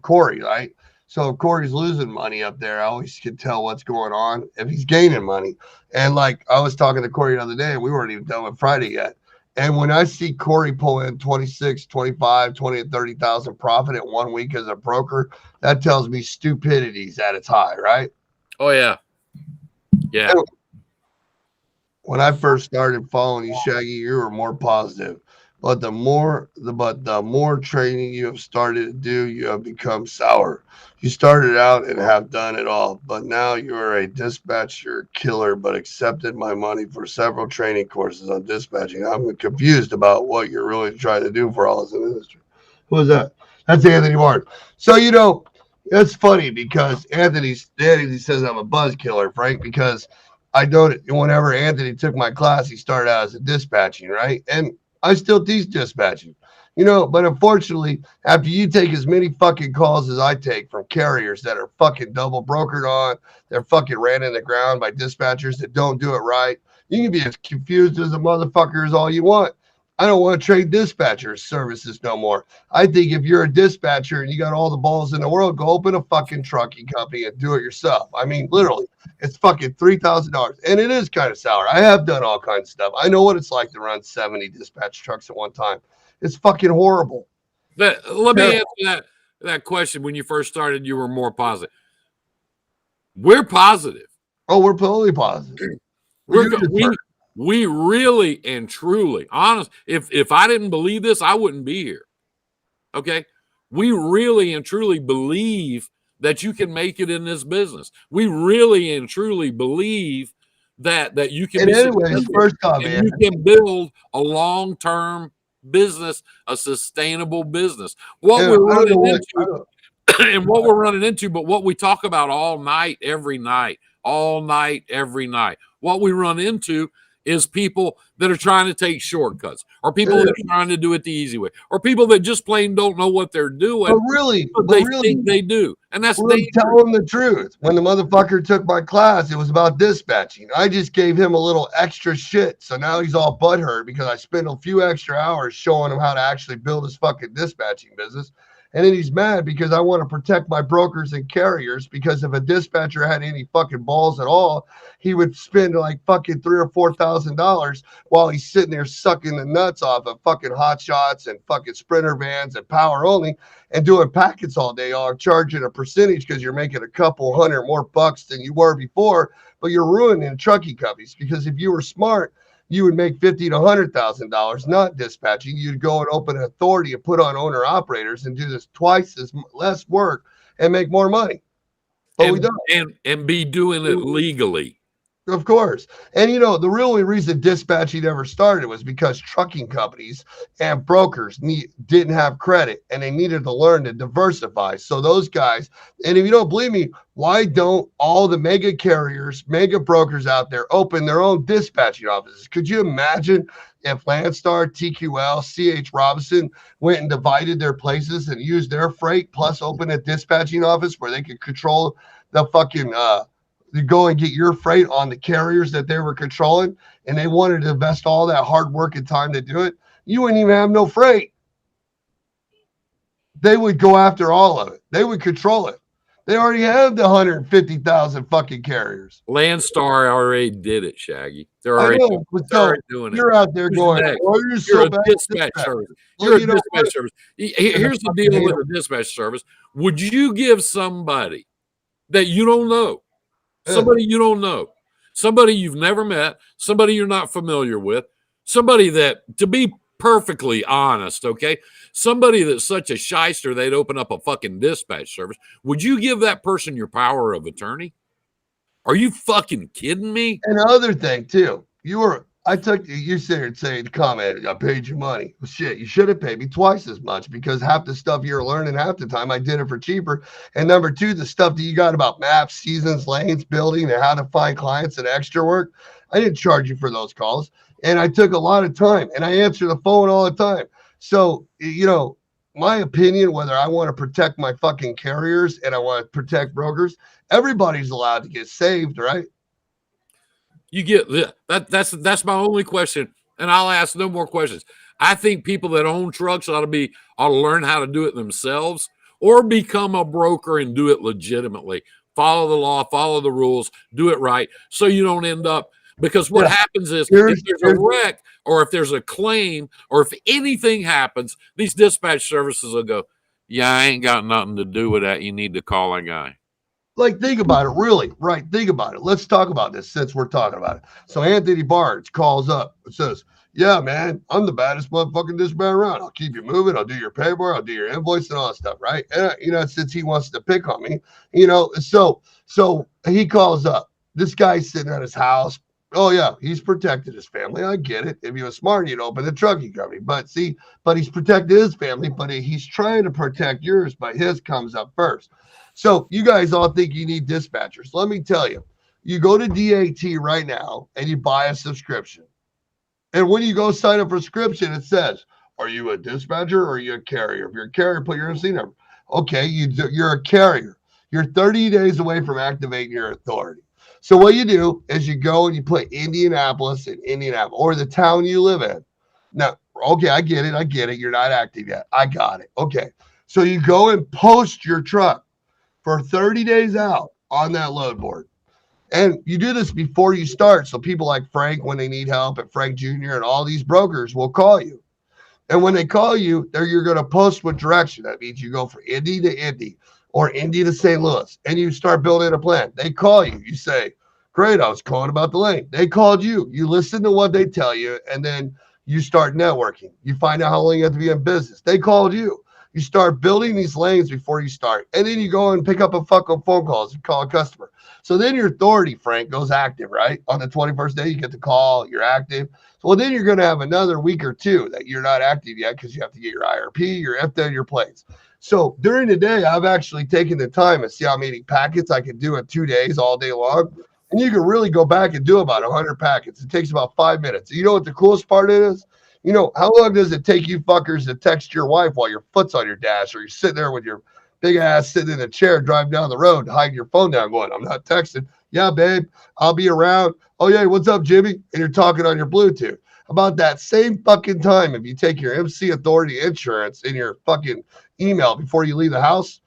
Corey, right? So if Corey's losing money up there, I always can tell what's going on if he's gaining money. And like I was talking to Corey the other day, and we weren't even done with Friday yet. And when I see Corey pull in 26, 25, 20, and 30,000 profit in 1 week as a broker, that tells me stupidity's at its high, right? Oh yeah. Yeah. When I first started following you, Shaggy, you were more positive. But the more training you have started to do, you have become sour. You started out and have done it all, but now you are a dispatcher killer, but accepted my money for several training courses on dispatching. I'm confused about what you're really trying to do for all us in the industry. Who is that? That's Anthony Martin. So, that's funny because Anthony says I'm a buzz killer, Frank, because I know that whenever Anthony took my class, he started out as a dispatching, right? And I still teach dispatching, but unfortunately, after you take as many fucking calls as I take from carriers that are fucking double brokered on, they're fucking ran in the ground by dispatchers that don't do it right, you can be as confused as a motherfucker as all you want. I don't want to trade dispatcher services no more. I think if you're a dispatcher and you got all the balls in the world, go open a fucking trucking company and do it yourself. I mean, literally, it's fucking $3,000. And it is kind of sour. I have done all kinds of stuff. I know what it's like to run 70 dispatch trucks at one time. It's fucking horrible. Let me answer that question. When you first started, you were more positive. We're positive. Oh, we're totally positive. We really and truly, honest, if I didn't believe this, I wouldn't be here. Okay? We really and truly believe that you can make it in this business. We really and truly believe that you can you can build a long-term business, a sustainable business. What we're running into, but what we talk about all night, every night, what we run into is people that are trying to take shortcuts, or people that are trying to do it the easy way, or people that just plain don't know what they're doing. But they think they do. And that's tell them the truth. When the motherfucker took my class, it was about dispatching. I just gave him a little extra shit. So now he's all butthurt because I spent a few extra hours showing him how to actually build his fucking dispatching business. And then he's mad because I want to protect my brokers and carriers, because if a dispatcher had any fucking balls at all, he would spend like fucking $3,000 or $4,000 while he's sitting there sucking the nuts off of fucking hot shots and fucking sprinter vans and power only and doing packets all day, all charging a percentage because you're making a couple hundred more bucks than you were before, but you're ruining trucking companies. Because if you were smart, you would make $50,000 to $100,000 not dispatching. You'd go and open an authority and put on owner operators and do this twice as less work and make more money. but we don't. And be doing it legally. Of course. And the real only reason dispatching ever started was because trucking companies and brokers didn't have credit and they needed to learn to diversify. So those guys, and if you don't believe me, why don't all the mega carriers, mega brokers out there open their own dispatching offices? Could you imagine if Landstar, TQL, CH Robinson went and divided their places and used their freight plus open a dispatching office where they could control the fucking you go and get your freight on the carriers that they were controlling, and they wanted to invest all that hard work and time to do it, you wouldn't even have no freight. They would go after all of it. They would control it. They already have the 150,000 fucking carriers. Landstar already did it, Shaggy. They're already doing it. You're out there going, oh, you're a dispatch service. You're a dispatch service. Here's the deal with a dispatch service. Would you give somebody that you don't know, somebody you don't know, somebody you've never met, somebody you're not familiar with, somebody that, to be perfectly honest, okay, somebody that's such a shyster they'd open up a fucking dispatch service, would you give that person your power of attorney? Are you fucking kidding me? And another thing too, you sit here and say in the comment, I paid you money. Well, shit, you should have paid me twice as much because half the stuff you're learning half the time, I did it for cheaper. And number two, the stuff that you got about maps, seasons, lanes, building, and how to find clients and extra work, I didn't charge you for those calls. And I took a lot of time and I answer the phone all the time. So, my opinion, whether I want to protect my fucking carriers and I want to protect brokers, everybody's allowed to get saved, right? You get that's my only question, and I'll ask no more questions. I think people that own trucks ought to learn how to do it themselves or become a broker and do it legitimately. Follow the law, follow the rules, do it right, so you don't end up, because what happens is if there's a wreck or if there's a claim or if anything happens, these dispatch services will go, yeah, I ain't got nothing to do with that. You need to call a guy. Like, think about it, really, right? Think about it. Let's talk about this since we're talking about it. So Anthony Barnes calls up and says, yeah, man, I'm the baddest motherfucking dispatcher around. I'll keep you moving. I'll do your paperwork. I'll do your invoice and all that stuff, right? And, since he wants to pick on me, so he calls up. This guy's sitting at his house. Oh, yeah, he's protected his family. I get it. If he was smart, he'd open a trucking company. But he's protected his family, but he's trying to protect yours, but his comes up first. So you guys all think you need dispatchers. Let me tell you, you go to DAT right now and you buy a subscription. And when you go sign up for a subscription, it says, are you a dispatcher or are you a carrier? If you're a carrier, put your NC number. Okay, you're a carrier. You're 30 days away from activating your authority. So what you do is you go and you put Indianapolis in Indianapolis or the town you live in. Now, okay, I get it. You're not active yet. I got it. Okay. So you go and post your truck for 30 days out on that load board. And you do this before you start. So people like Frank, when they need help, and Frank Jr. and all these brokers will call you. And when they call you, you're going to post with direction. That means you go from Indy to Indy or Indy to St. Louis, and you start building a plan. They call you. You say, great, I was calling about the lane. They called you. You listen to what they tell you, and then you start networking. You find out how long you have to be in business. They called you. You start building these lanes before you start. And then you go and pick up a fucking phone calls and call a customer. So then your authority, Frank, goes active, right? On the 21st day, you get the call, you're active. So then you're going to have another week or two that you're not active yet because you have to get your IRP, your FDA, your plates. So during the day, I've actually taken the time and see how many packets I can do in 2 days all day long. And you can really go back and do about 100 packets. It takes about 5 minutes. You know what the coolest part is? How long does it take you fuckers to text your wife while your foot's on your dash or you're sitting there with your big ass sitting in a chair driving down the road, hiding your phone down going, I'm not texting. Yeah, babe, I'll be around. Oh, yeah, what's up, Jimmy? And you're talking on your Bluetooth. About that same fucking time, if you take your MC Authority insurance in your fucking email before you leave the house,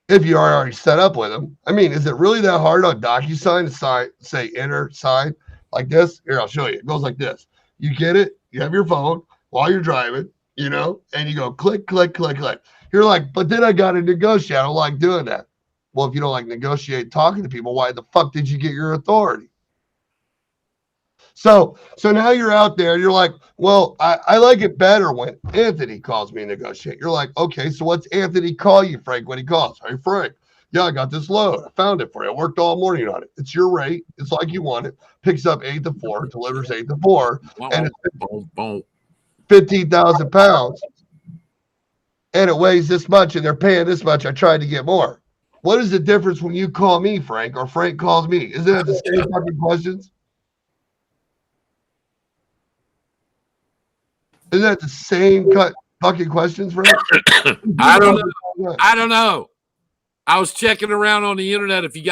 if you are already set up with them, I mean, is it really that hard on DocuSign to say enter, sign like this? Here, I'll show you. It goes like this. You get it? You have your phone while you're driving, and you go click, click, click, click. You're like, but then I got to negotiate. I don't like doing that. Well, if you don't like negotiate talking to people, why the fuck did you get your authority? So now you're out there and you're like, well, I like it better when Anthony calls me to negotiate. You're like, okay, so what's Anthony call you, Frank, when he calls? Hey, Frank. Yeah, I got this load. I found it for you. I worked all morning on it. It's your rate. It's like you want it. Picks up 8 to 4, delivers 8 to 4, and it's 15,000 pounds. And it weighs this much, and they're paying this much. I tried to get more. What is the difference when you call me, Frank, or Frank calls me? Isn't that the same fucking questions? Isn't that the same fucking questions, Frank? I don't know. I was checking around on the internet. If you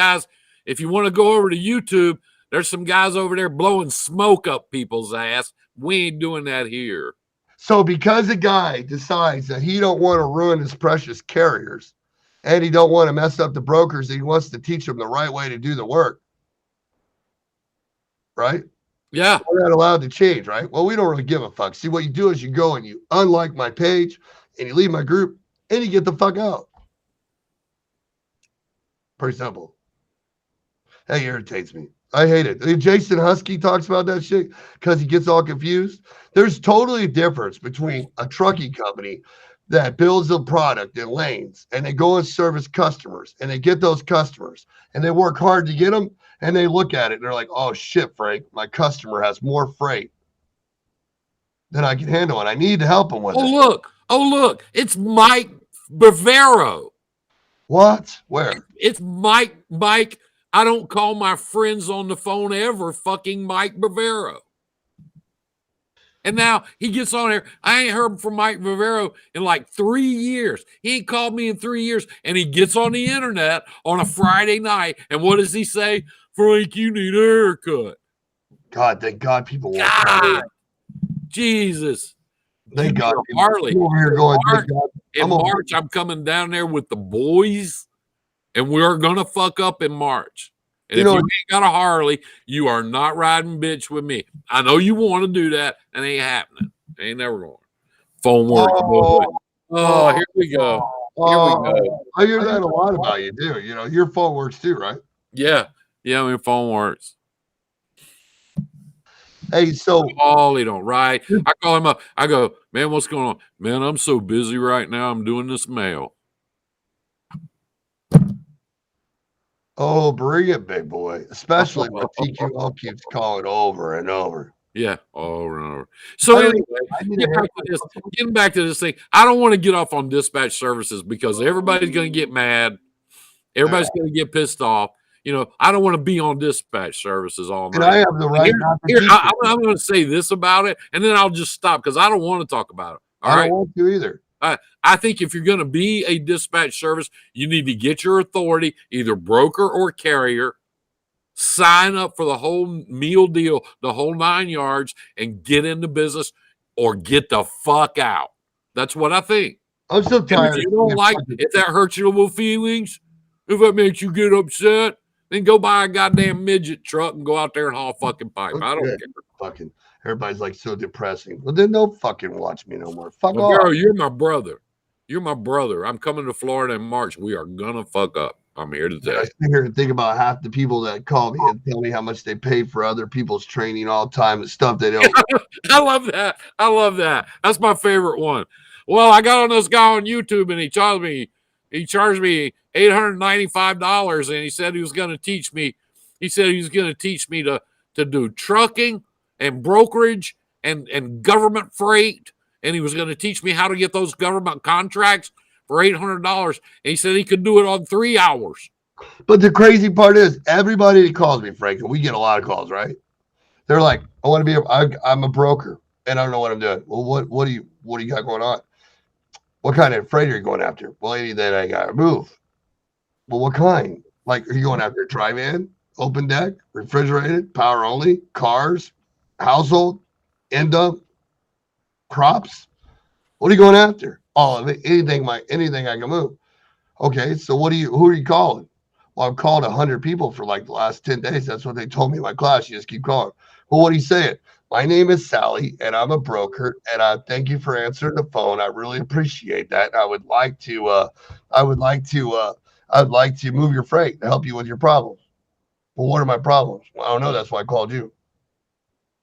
want to go over to YouTube, there's some guys over there blowing smoke up people's ass. We ain't doing that here. So because a guy decides that he don't want to ruin his precious carriers and he don't want to mess up the brokers, he wants to teach them the right way to do the work, right? Yeah. We're not allowed to change, right? Well, we don't really give a fuck. See, what you do is you go and you unlike my page and you leave my group and you get the fuck out. Pretty simple. That irritates me. I hate it. Jason Husky talks about that shit because he gets all confused. There's totally a difference between a trucking company that builds a product in lanes and they go and service customers and they get those customers and they work hard to get them and they look at it and they're like, oh shit, Frank, my customer has more freight than I can handle and I need to help him with it. Oh, look. It's Mike Bavaro. What? Where? It's Mike. I don't call my friends on the phone ever. Fucking Mike Bavaro. And now he gets on here. I ain't heard from Mike Bavaro in like 3 years. He ain't called me in 3 years. And he gets on the internet on a Friday night. And what does he say? Frank, you need a haircut. God, thank God people won't God. Jesus. Thank God. Harley. Over here going, in March, I'm coming down there with the boys. And we're going to fuck up in March. And if you ain't got a Harley, you are not riding bitch with me. I know you want to do that, and it ain't happening. It ain't never going. Phone work. Here we go. I hear that a lot about you, too. You know, your phone works too, right? Yeah. Yeah, my phone works. Hey, so Harley don't ride. I call him up. I go, man, what's going on? Man, I'm so busy right now. I'm doing this mail. Oh, bring it, big boy. Especially when TQL keeps calling over and over. Yeah, over and over. So anyway, getting back to this thing, I don't want to get off on dispatch services because everybody's going to get mad. Everybody's going to get pissed off. You know, I don't want to be on dispatch services all night. And I have the right not to I'm going to say this about it, and then I'll just stop because I don't want to talk about it. All right? I don't want to either. I think if you're going to be a dispatch service, you need to get your authority, either broker or carrier, sign up for the whole meal deal, the whole 9 yards, and get into business or get the fuck out. That's what I think. I'm so tired. And if you don't like it, if that hurts your little feelings, if that makes you get upset, then go buy a goddamn midget truck and go out there and haul fucking pipe. Okay. I don't care. Fucking everybody's like so depressing. Well, then don't fucking watch me no more. Fuck off. Girl, you're my brother. You're my brother. I'm coming to Florida in March. We are gonna fuck up. I'm here to tell you. I sit here and think about half the people that call me and tell me how much they pay for other people's training all the time and stuff they don't. I love that. I love that. That's my favorite one. Well, I got on this guy on YouTube and he charged me $895 and he said he was going to teach me. He said he was going to teach me to do trucking and brokerage and government freight. And he was going to teach me how to get those government contracts for $800. And he said he could do it on 3 hours. But the crazy part is everybody that calls me, Frank, and we get a lot of calls, right? They're like, I want to be I'm a broker and I don't know what I'm doing. Well, what do you got going on? What kind of freight are you going after? Well, anything I got to move. Well, what kind? Like, are you going after a drive-in, open deck, refrigerated, power only, cars, household, end dump, crops? What are you going after? All of it, anything I can move. Okay, so who are you calling? Well, I've called 100 people for like the last 10 days. That's what they told me in my class. You just keep calling. Well, what are you saying? My name is Sally, and I'm a broker, and I thank you for answering the phone. I really appreciate that. I would like to move your freight to help you with your problems. Well, what are my problems? Well, I don't know. That's why I called you.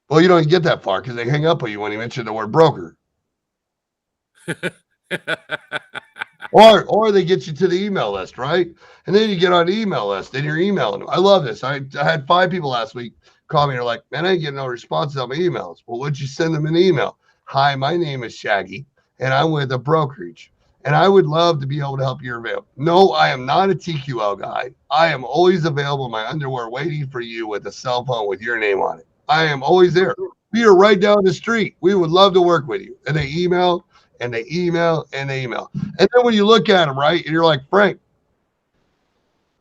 Well, you don't get that far because they hang up on you when you mention the word broker. Or they get you to the email list, right? And then you get on the email list and you're emailing them. I love this. I had 5 people last week call me. They're like, man, I ain't getting no responses on my emails. Well, would you send them an email? Hi, my name is Shaggy, and I'm with a brokerage. And I would love to be able to help you avail. No, I am not a TQL guy. I am always available in my underwear waiting for you with a cell phone with your name on it. I am always there. We are right down the street. We would love to work with you. And they email and they email and they email. And then when you look at them, right, and you're like, Frank,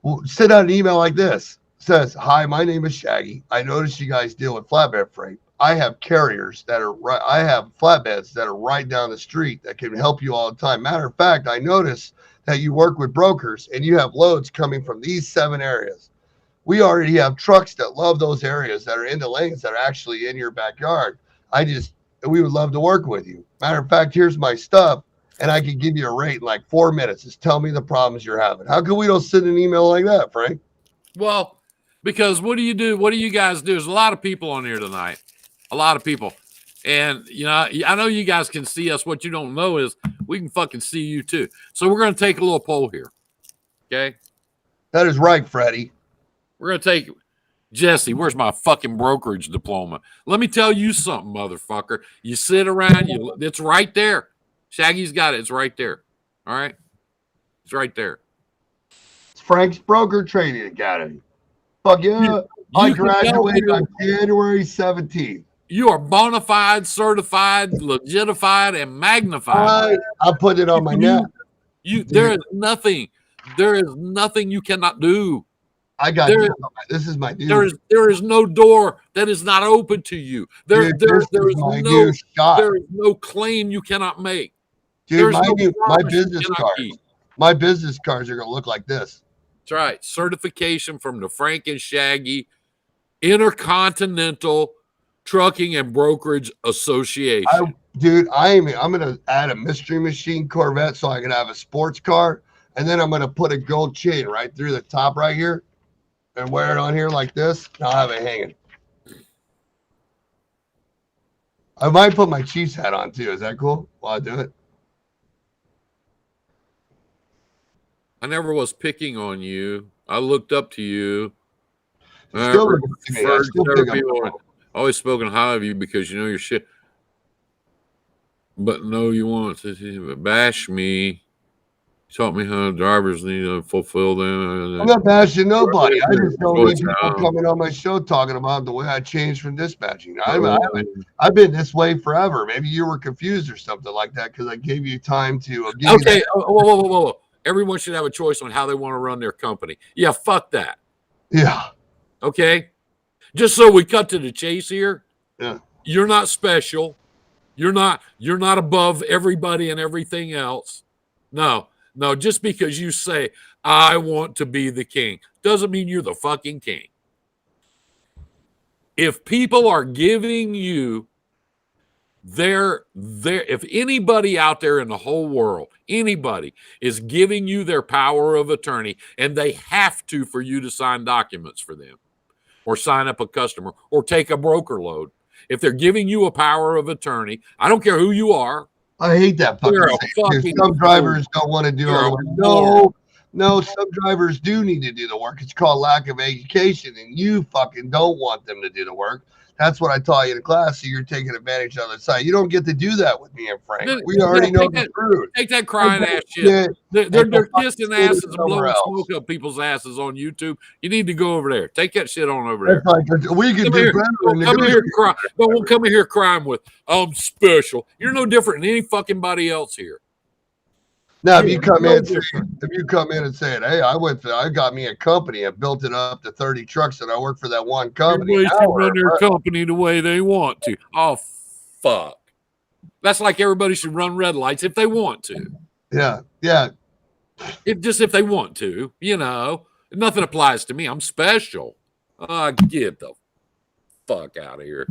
well, send out an email like this. It says, hi, my name is Shaggy. I noticed you guys deal with flatbed freight. I have carriers that are right. I have flatbeds that are right down the street that can help you all the time. Matter of fact, I noticed that you work with brokers and you have loads coming from these 7 areas. We already have trucks that love those areas that are in the lanes that are actually in your backyard. We would love to work with you. Matter of fact, here's my stuff, and I can give you a rate in like 4 minutes. Just tell me the problems you're having. How come we don't send an email like that, Frank? Well, because what do you do? What do you guys do? There's a lot of people on here tonight. A lot of people. And, I know you guys can see us. What you don't know is we can fucking see you too. So we're going to take a little poll here. Okay? That is right, Freddie. We're going to take Jesse. Where's my fucking brokerage diploma? Let me tell you something, motherfucker. You sit around, it's right there. Shaggy's got it. It's right there. All right? It's right there. It's Frank's Broker Training Academy. Fuck yeah. I graduated on January 17th. You are bona fide, certified, legitified, and magnified. I'll put it on my neck. There is nothing you cannot do. I got this is my dude. There is no door that is not open to you. There is no claim you cannot make. Dude, my business cards. My business cards are gonna look like this. That's right. Certification from the Frank and Shaggy Intercontinental Trucking and Brokerage Association. I'm gonna add a Mystery Machine Corvette so I can have a sports car, and then I'm gonna put a gold chain right through the top right here and wear it on here like this. And I'll have it hanging. I might put my Chiefs hat on too. Is that cool while I do it? I never was picking on you. I looked up to you. Always spoken high of you because you know your shit. But no, you want to bash me. Taught me how drivers need to fulfill them. I'm not bashing nobody. I just don't need people coming on my show talking about the way I changed from dispatching. I've been this way forever. Maybe you were confused or something like that because I gave you time to. Okay. Whoa. Everyone should have a choice on how they want to run their company. Yeah, fuck that. Yeah. Okay. Just so we cut to the chase here. Yeah. You're not special. You're not above everybody and everything else. No, just because you say, I want to be the king, doesn't mean you're the fucking king. If people are giving you if anybody out there in the whole world, anybody is giving you their power of attorney, and they have to for you to sign documents for them or sign up a customer or take a broker load. If they're giving you a power of attorney, I don't care who you are. I hate that fucking some drivers don't want to do all the work. No, some drivers do need to do the work. It's called lack of education, and you fucking don't want them to do the work. That's what I taught you in class, so you're taking advantage of the side. You don't get to do that with me and Frank. We already know the truth. Take that crying ass shit. They're kissing asses and blowing smoke up people's asses on YouTube. You need to go over there. Take that shit on over there. We can do better. Come here and cry. Don't come in here crying with, I'm special. You're no different than any fucking body else here. Now, if you come in and say, hey, I got me a company and built it up to 30 trucks and I work for that one company. Everybody should run their company the way they want to. Oh, fuck. That's like everybody should run red lights if they want to. Yeah. If they want to, nothing applies to me. I'm special. Get the fuck out of here.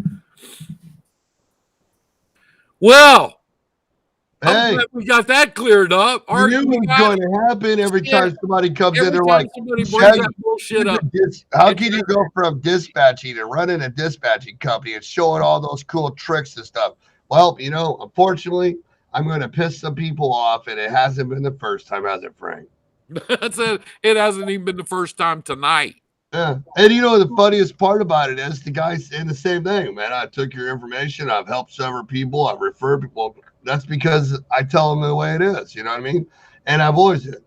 Well, hey, we got that cleared up. You knew it was going to happen every time somebody comes in. They're like, how can you go from dispatching and running a dispatching company and showing all those cool tricks and stuff? Well, unfortunately, I'm going to piss some people off, and it hasn't been the first time, has it, Frank? That's it. It hasn't even been the first time tonight. Yeah. And you know, the funniest part about it is the guy's saying the same thing, man. I took your information. I've helped several people. I've referred people. That's because I tell them the way it is. You know what I mean? And I've always said,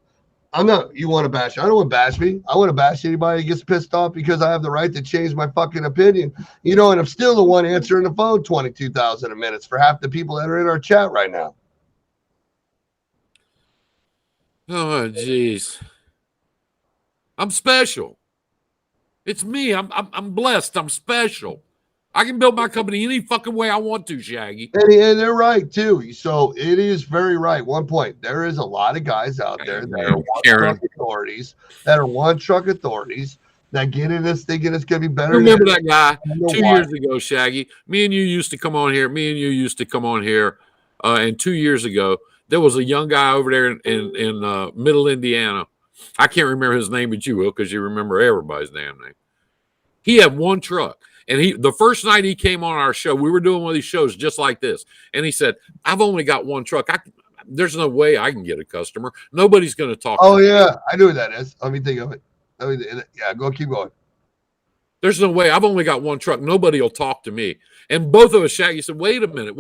I'm not, you want to bash. I don't want to bash me. I want to bash anybody who gets pissed off because I have the right to change my fucking opinion. You know, and I'm still the one answering the phone 22,000 a minute for half the people that are in our chat right now. Oh, jeez. I'm special. It's me. I'm blessed. I'm special. I can build my company any fucking way I want to, Shaggy. And they're right too. So it is very right. One point. There is a lot of guys out there that are one-truck authorities, that get in this thinking it's gonna be better. Remember that guy 2 years ago, Shaggy? Me and you used to come on here. And 2 years ago, there was a young guy over there in Middle Indiana. I can't remember his name, but you will, because you remember everybody's damn name. He had one truck. And the first night he came on our show, we were doing one of these shows just like this. And he said, I've only got one truck. There's no way I can get a customer. Nobody's going to talk to me. Yeah. I know who that is. Let me think of it. Keep going. There's no way. I've only got one truck. Nobody will talk to me. And both of us, Shaggy, said, wait a minute.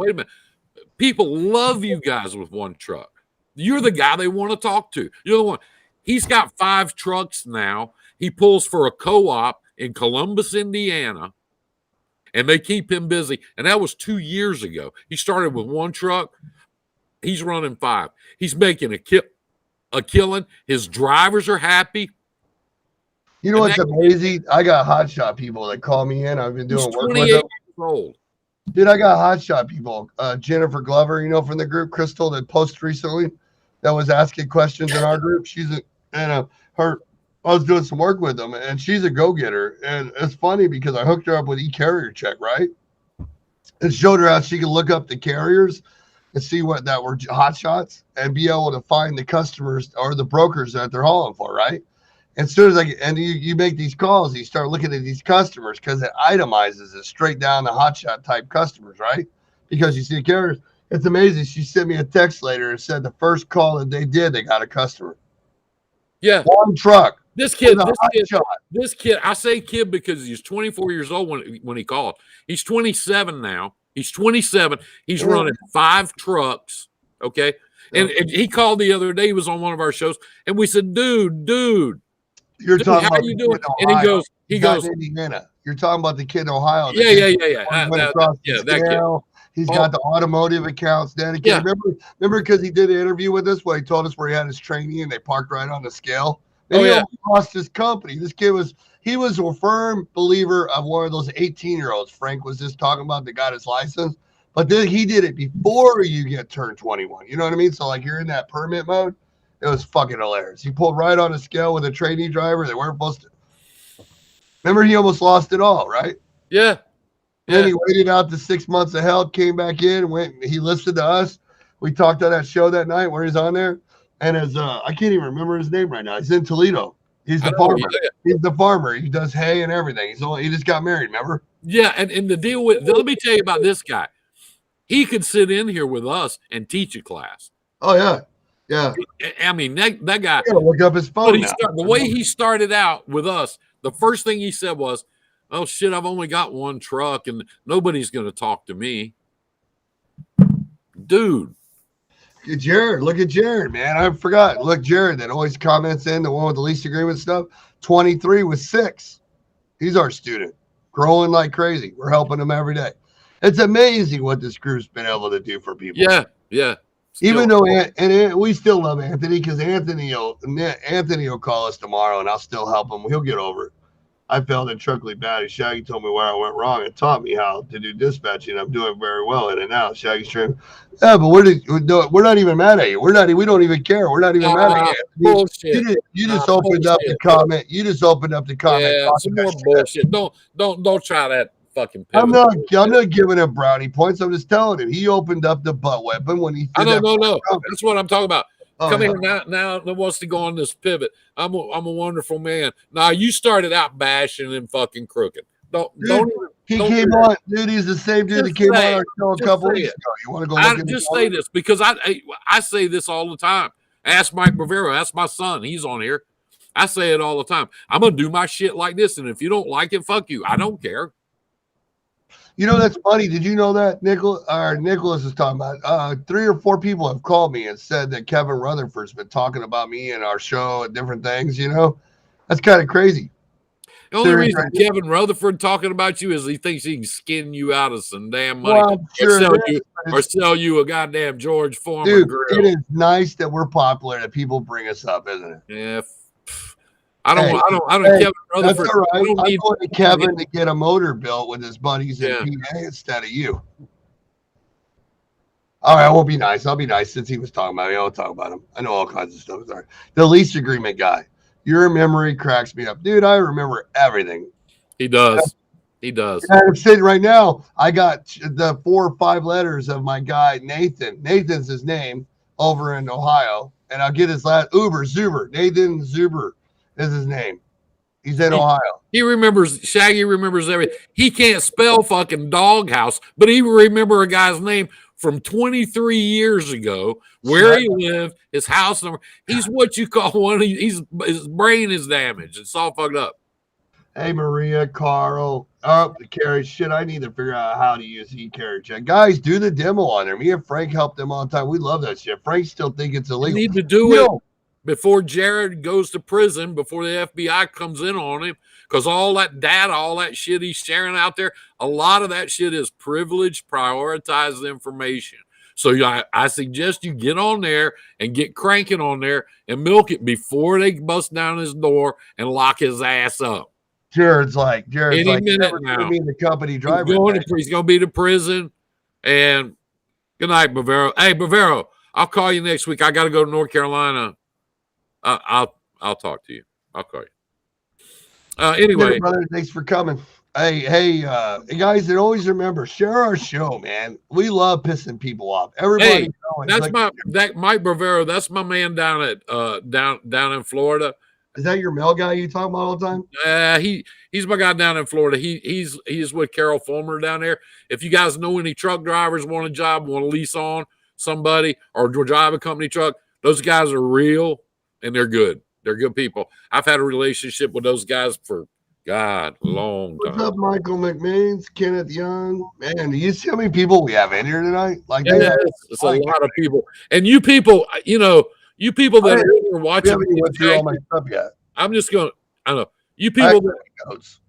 People love you guys with one truck. You're the guy they want to talk to. You're the one. He's got 5 trucks now. He pulls for a co-op in Columbus, Indiana. And they keep him busy. And that was 2 years ago. He started with one truck. He's running 5. He's making a killing. His drivers are happy. You know what's amazing? I got hotshot people that call me in. I've been doing work with them. Years old. Dude, I got hotshot people. Jennifer Glover, you know, from the group, Crystal, that posted recently, that was asking questions in our group. I was doing some work with them, and she's a go-getter. And it's funny because I hooked her up with e-carrier check, right? And showed her how she could look up the carriers and see what that were hot shots and be able to find the customers or the brokers that they're hauling for, right? And as soon as you make these calls, you start looking at these customers because it itemizes it straight down the hotshot type customers, right? Because you see the carriers. It's amazing. She sent me a text later and said the first call that they did, they got a customer. Yeah. One truck. This kid, I say kid because he's 24 years old when he called. He's 27 now. He's 27. He's running 5 trucks. Okay. And he called the other day. He was on one of our shows. And we said, dude, you're talking about you doing? And he goes, Indiana. You're talking about the kid in Ohio. Yeah. That kid. He's got the automotive accounts dedicated. Yeah. Remember because he did an interview with us where he told us where he had his training and they parked right on the scale. And he lost his company. This kid was a firm believer of one of those 18-year-olds. Frank was just talking about that got his license. But then he did it before you get turned 21. You know what I mean? So like you're in that permit mode. It was fucking hilarious. He pulled right on a scale with a trainee driver. They weren't supposed to. Remember, he almost lost it all, right? Yeah. Then he waited out the 6 months of hell, came back in, he listened to us. We talked on that show that night where he's on there. And I can't even remember his name right now. He's in Toledo. He's the farmer. He's the farmer. He does hay and everything. He just got married, remember? Yeah, and the deal with let me tell you about this guy. He could sit in here with us and teach a class. Oh yeah. Yeah. I mean, that guy. You gotta look up his phone. The way he started out with us, the first thing he said was, "Oh shit, I've only got one truck and nobody's gonna talk to me." Dude. Look at Jared, man. I forgot. Look, Jared that always comments in, the one with the lease agreement stuff. 23 with 6. He's our student. Growing like crazy. We're helping him every day. It's amazing what this group's been able to do for people. Yeah. Even though we still love Anthony because Anthony will call us tomorrow and I'll still help him. He'll get over it. I failed at Truckly Batty. Shaggy told me where I went wrong and taught me how to do dispatching. I'm doing very well in it now. Shaggy's trying. Yeah, but we're not even mad at you. We don't even care. We're not even mad at you. Bullshit. You just opened up the comment. You just opened up the comment. Yeah, some more bullshit. Don't try that fucking pivot. I'm not giving him brownie points. I'm just telling him he opened up the butt weapon when he. No. That's what I'm talking about. Come here now wants to go on this pivot. I'm a wonderful man. Now you started out bashing and fucking crooked. Don't He don't came do that. on, dude. He's the same dude that Just came say on our it. show a Just couple say weeks it. ago. You want to go I look in the just say this because I say this all the time. Ask Mike Bavero. Ask my son. He's on here. I say it all the time. I'm gonna do my shit like this, and if you don't like it, fuck you. I don't care. You know, that's funny. Did you know that Nicholas is talking about 3 or 4 people have called me and said that Kevin Rutherford's been talking about me and our show and different things, you know? That's kind of crazy. The only reason Kevin Rutherford talking about you is he thinks he can skin you out of some damn money, Well, I'm sure or sell you a goddamn George Foreman dude, grill. it is nice that we're popular, that people bring us up, isn't it? Yeah. I don't. Kevin Rutherford. That's all right. I'm need going to Kevin to get a motor built with his buddies in Yeah. PA instead of you. All right, I won't be nice. I'll be nice since he was talking about me. I'll talk about him. I know all kinds of stuff. Sorry. The lease agreement guy. Your memory cracks me up. Dude, I remember everything. He does. He does. And I'm sitting right now. I got the 4 or 5 letters of my guy, Nathan. Nathan's his name over in Ohio. And I'll get his last Zuber. Nathan Zuber is his name. He's in Ohio. He remembers, Shaggy remembers everything. He can't spell fucking doghouse, but he remember a guy's name from 23 years ago, where he lived, his house number. He's what you call one. His brain is damaged. It's all fucked up. Hey, Maria, Carl. Oh, the carriage. Shit, I need to figure out how to use e-carriage. Guys, do the demo on there. Me and Frank helped them all the time. We love that shit. Frank still think it's illegal. You need to do it before Jared goes to prison, before the FBI comes in on him, because all that data, all that shit he's sharing out there, a lot of that shit is privileged, prioritized information. So I suggest you get on there and get cranking on there and milk it before they bust down his door and lock his ass up. Jared's like, any minute now. Be the company driver. He's going to be to prison. And good night, Bavero. Hey, Bavero, I'll call you next week. I got to go to North Carolina. I'll talk to you. I'll call you. Anyway, brother, thanks for coming. Hey, guys, and always remember, share our show, man. We love pissing people off. Everybody, that's Mike Bavero. That's my man down at down in Florida. Is that your mail guy you talk about all the time? He's my guy down in Florida. He's with Carol Fulmer down there. If you guys know any truck drivers want a job, want to lease on somebody or drive a company truck, those guys are real and they're good. They're good people. I've had a relationship with those guys for a long time. What's up, Michael McMains, Kenneth Young? Man, do you see how many people we have in here tonight? Like, it's a lot of people. And you people, you people that are here watching, went through all my stuff yet. I'm just going. I know you people.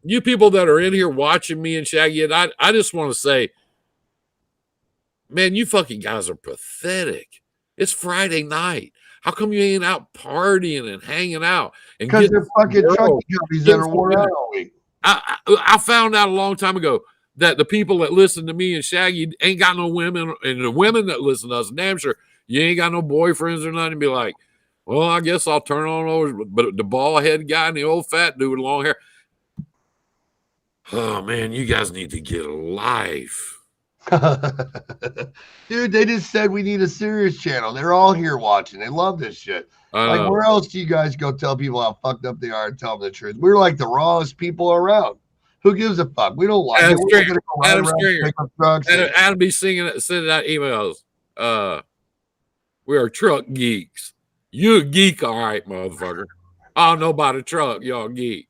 You people that are in here watching me and Shaggy, and I just want to say, man, you fucking guys are pathetic. It's Friday night. How come you ain't out partying and hanging out? Because they're fucking trucking companies that are worn out all week. I found out a long time ago that the people that listen to me and Shaggy ain't got no women, and the women that listen to us, damn sure you ain't got no boyfriends or nothing. Be like, well, I guess I'll turn on over. But the bald head guy and the old fat dude with long hair. Oh man, you guys need to get a life. Dude, they just said we need a serious channel. They're all here watching. They love this shit. Like, where else do you guys go tell people how fucked up they are and tell them the truth? We're like the rawest people around. Who gives a fuck? We don't like it. We're gonna go Adam Stringer. Adam be sending out emails. We are truck geeks. You a geek, all right, motherfucker. I don't know about a truck. Y'all geek.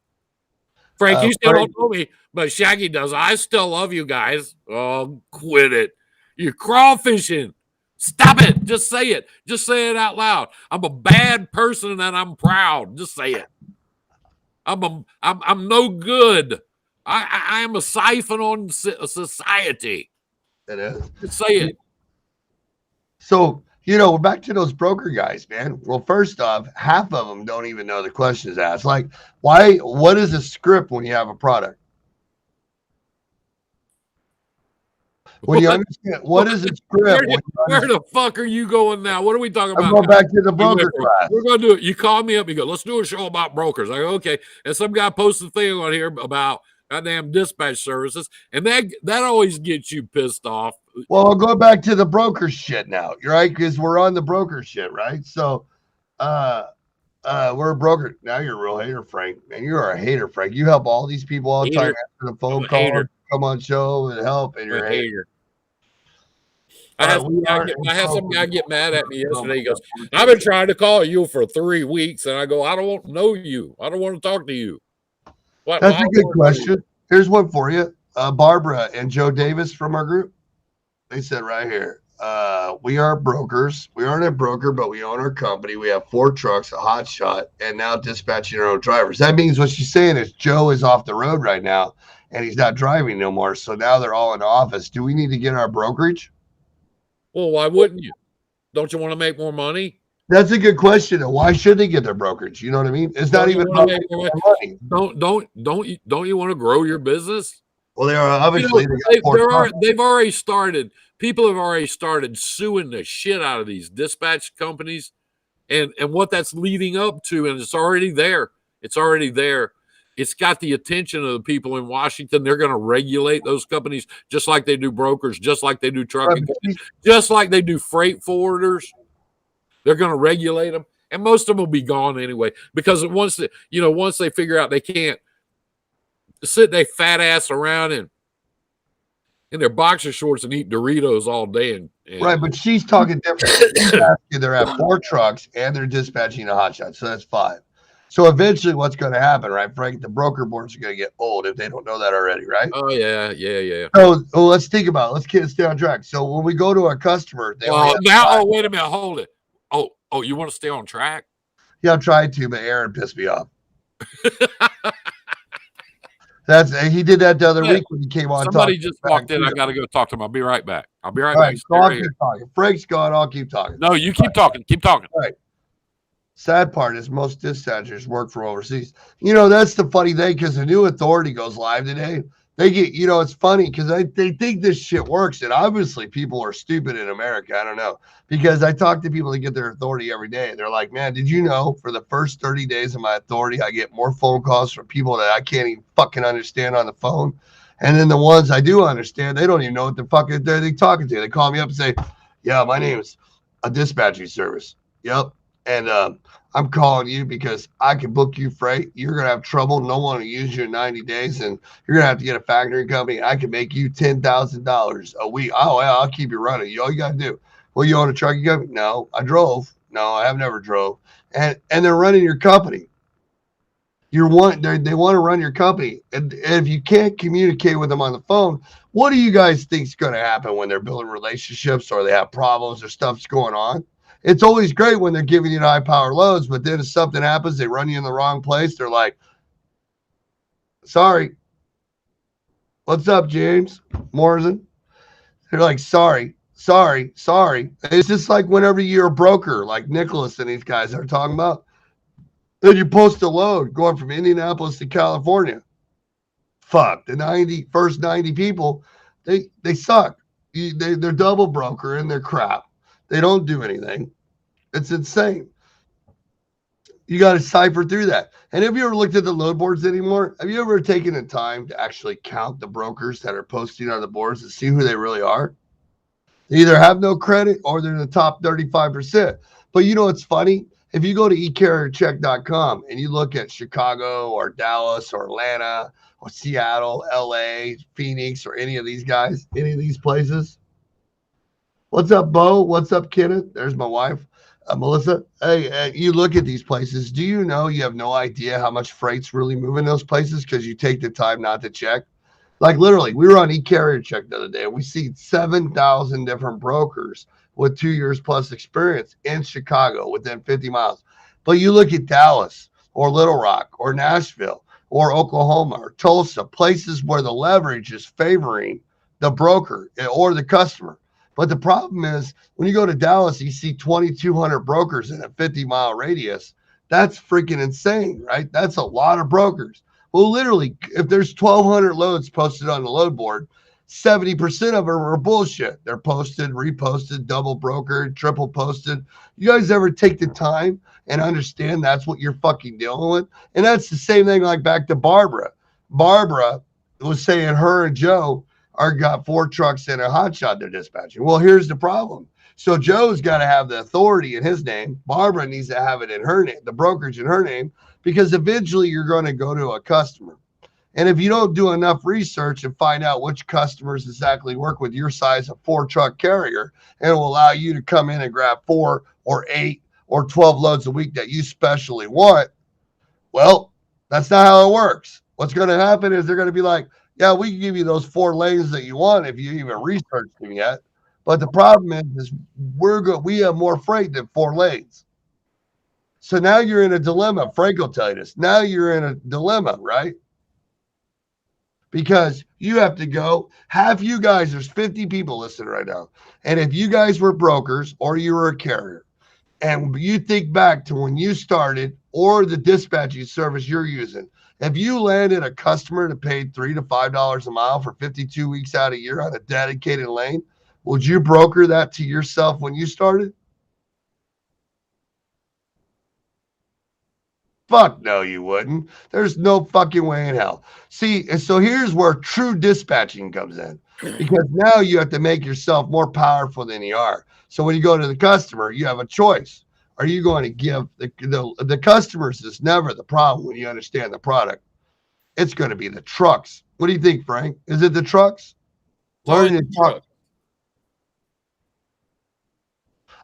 Frank, you still don't know me, but Shaggy does. I still love you guys. Oh, quit it. You're crawfishing. Stop it. Just say it. Just say it out loud. I'm a bad person and I'm proud. Just say it. I'm no good. I am a siphon on society. It is. Just say it. So, we're back to those broker guys, man. Well, first off, half of them don't even know the questions asked. Like, what is a script when you have a product? When you understand, what is a script? Where the fuck are you going now? What are we talking about? I'm going back to the broker class. We're going to do it. You called me up. You go, let's do a show about brokers. I go, okay. And some guy posted a thing on here about goddamn dispatch services. And that always gets you pissed off. Well, I'll go back to the broker shit now, right? Because we're on the broker shit, right? So, we're a broker. Now you're a real hater, Frank. Man, you are a hater, Frank. You help all these people all the time, Hater. answer the I'm phone a call, hater. come on show and help, and I'm you're a a hater. hater. I had We are some guy get mad at me yesterday. He goes, unfortunately. "I've been trying to call you for 3 weeks," and I go, "I don't want to know you. I don't want to talk to you." What? That's Well, I a don't good want to know you. question. Here's one for you. Barbara and Joe Davis from our group, they said right here, we are brokers. We aren't a broker, but we own our company. We have 4 trucks, a hot shot, and now dispatching our own drivers. That means what she's saying is Joe is off the road right now and he's not driving no more. So now they're all in the office. Do we need to get our brokerage? Well, why wouldn't you? Don't you want to make more money? That's a good question. Why should they get their brokerage? You know what I mean? It's not Don't you even want about to make making more more money. money? Don't you want to grow your business? Well, they are You know, obviously they got 4 trucks. they've already started. People have already started suing the shit out of these dispatch companies, and what that's leading up to, and it's already there. It's already there. It's got the attention of the people in Washington. They're going to regulate those companies just like they do brokers, just like they do trucking, just like they do freight forwarders. They're going to regulate them, and most of them will be gone anyway because once they figure out they can't sit their fat ass around in their boxer shorts and eat Doritos all day. And Right, but she's talking different. She's asking they're at 4 trucks and they're dispatching a hotshot, so that's 5. So eventually, what's going to happen, right, Frank? The broker boards are going to get old if they don't know that already, right? Oh yeah. So let's think about it. Let's stay on track. So when we go to our customer, they only have now. 5. Oh, wait a minute. Hold it. Oh, you want to stay on track? Yeah, I'm trying to, but Aaron pissed me off. He did that the other week when he came on. Somebody just walked in. I got to go talk to him. I'll be right back. All right, so I'll keep talking. Frank's gone. I'll keep talking. No, you keep talking. Keep talking. All right. Sad part is most dispatchers work from overseas. That's the funny thing because the new authority goes live today. They get, it's funny because they think this shit works. And obviously people are stupid in America. I don't know. Because I talk to people that get their authority every day. And they're like, man, did you know for the first 30 days of my authority, I get more phone calls from people that I can't even fucking understand on the phone. And then the ones I do understand, they don't even know what the fuck they're talking to. They call me up and say, yeah, my name's a dispatching service. Yep. And I'm calling you because I can book you freight. You're going to have trouble. No one will use you in 90 days. And you're going to have to get a factory company. I can make you $10,000 a week. Oh, yeah, I'll keep you running. All you got to do. Well, you own a trucking company? No, I drove. No, I have never drove. And they're running your company. They want to run your company. And if you can't communicate with them on the phone, what do you guys think is going to happen when they're building relationships or they have problems or stuff's going on? It's always great when they're giving you high power loads, but then if something happens, they run you in the wrong place. They're like, sorry. What's up, James Morrison? They're like, sorry. It's just like whenever you're a broker, like Nicholas and these guys are talking about, then you post a load going from Indianapolis to California. Fuck, the first 90 people, they suck. They're double broker and they're crap. They don't do anything. It's insane. You got to cipher through that. And have you ever looked at the load boards anymore? Have you ever taken the time to actually count the brokers that are posting on the boards and see who they really are? They either have no credit or they're in the top 35%. But it's funny. If you go to ecarriercheck.com and you look at Chicago or Dallas or Atlanta or Seattle, LA, Phoenix, or any of these guys, any of these places. What's up, Bo? What's up, Kenneth? There's my wife, Melissa. Hey, you look at these places. Do you know you have no idea how much freight's really moving those places because you take the time not to check? Like literally, we were on eCarrier Check the other day. And we see 7,000 different brokers with 2 years plus experience in Chicago within 50 miles. But you look at Dallas or Little Rock or Nashville or Oklahoma or Tulsa, places where the leverage is favoring the broker or the customer. But the problem is when you go to Dallas, you see 2,200 brokers in a 50-mile radius. That's freaking insane, right? That's a lot of brokers. Well, literally, if there's 1,200 loads posted on the load board, 70% of them are bullshit. They're posted, reposted, double brokered, triple posted. You guys ever take the time and understand that's what you're fucking dealing with? And that's the same thing like back to Barbara. Barbara was saying her and Joe got 4 trucks and a hotshot they're dispatching. Well, here's the problem. So Joe's got to have the authority in his name. Barbara needs to have it in her name, the brokerage in her name, because eventually you're going to go to a customer. And if you don't do enough research and find out which customers exactly work with your size of 4-truck carrier, and it will allow you to come in and grab 4 or 8 or 12 loads a week that you specially want, well, that's not how it works. What's going to happen is they're going to be like, yeah, we can give you those 4 lanes that you want if you even researched them yet. But the problem is we have more freight than 4 lanes. So now you're in a dilemma. Frank will tell you this. Now you're in a dilemma, right? Because you have to go. Half you guys, there's 50 people listening right now. And if you guys were brokers or you were a carrier, and you think back to when you started or the dispatching service you're using, if you landed a customer that paid $3 to $5 a mile for 52 weeks out of a year on a dedicated lane, would you broker that to yourself when you started? Fuck no, you wouldn't. There's no fucking way in hell. See, and so here's where true dispatching comes in, because now you have to make yourself more powerful than you are. So when you go to the customer, you have a choice. Are you going to give the customers is never the problem when you understand the product? It's going to be the trucks. What do you think, Frank? Is it the trucks? Learning the truck.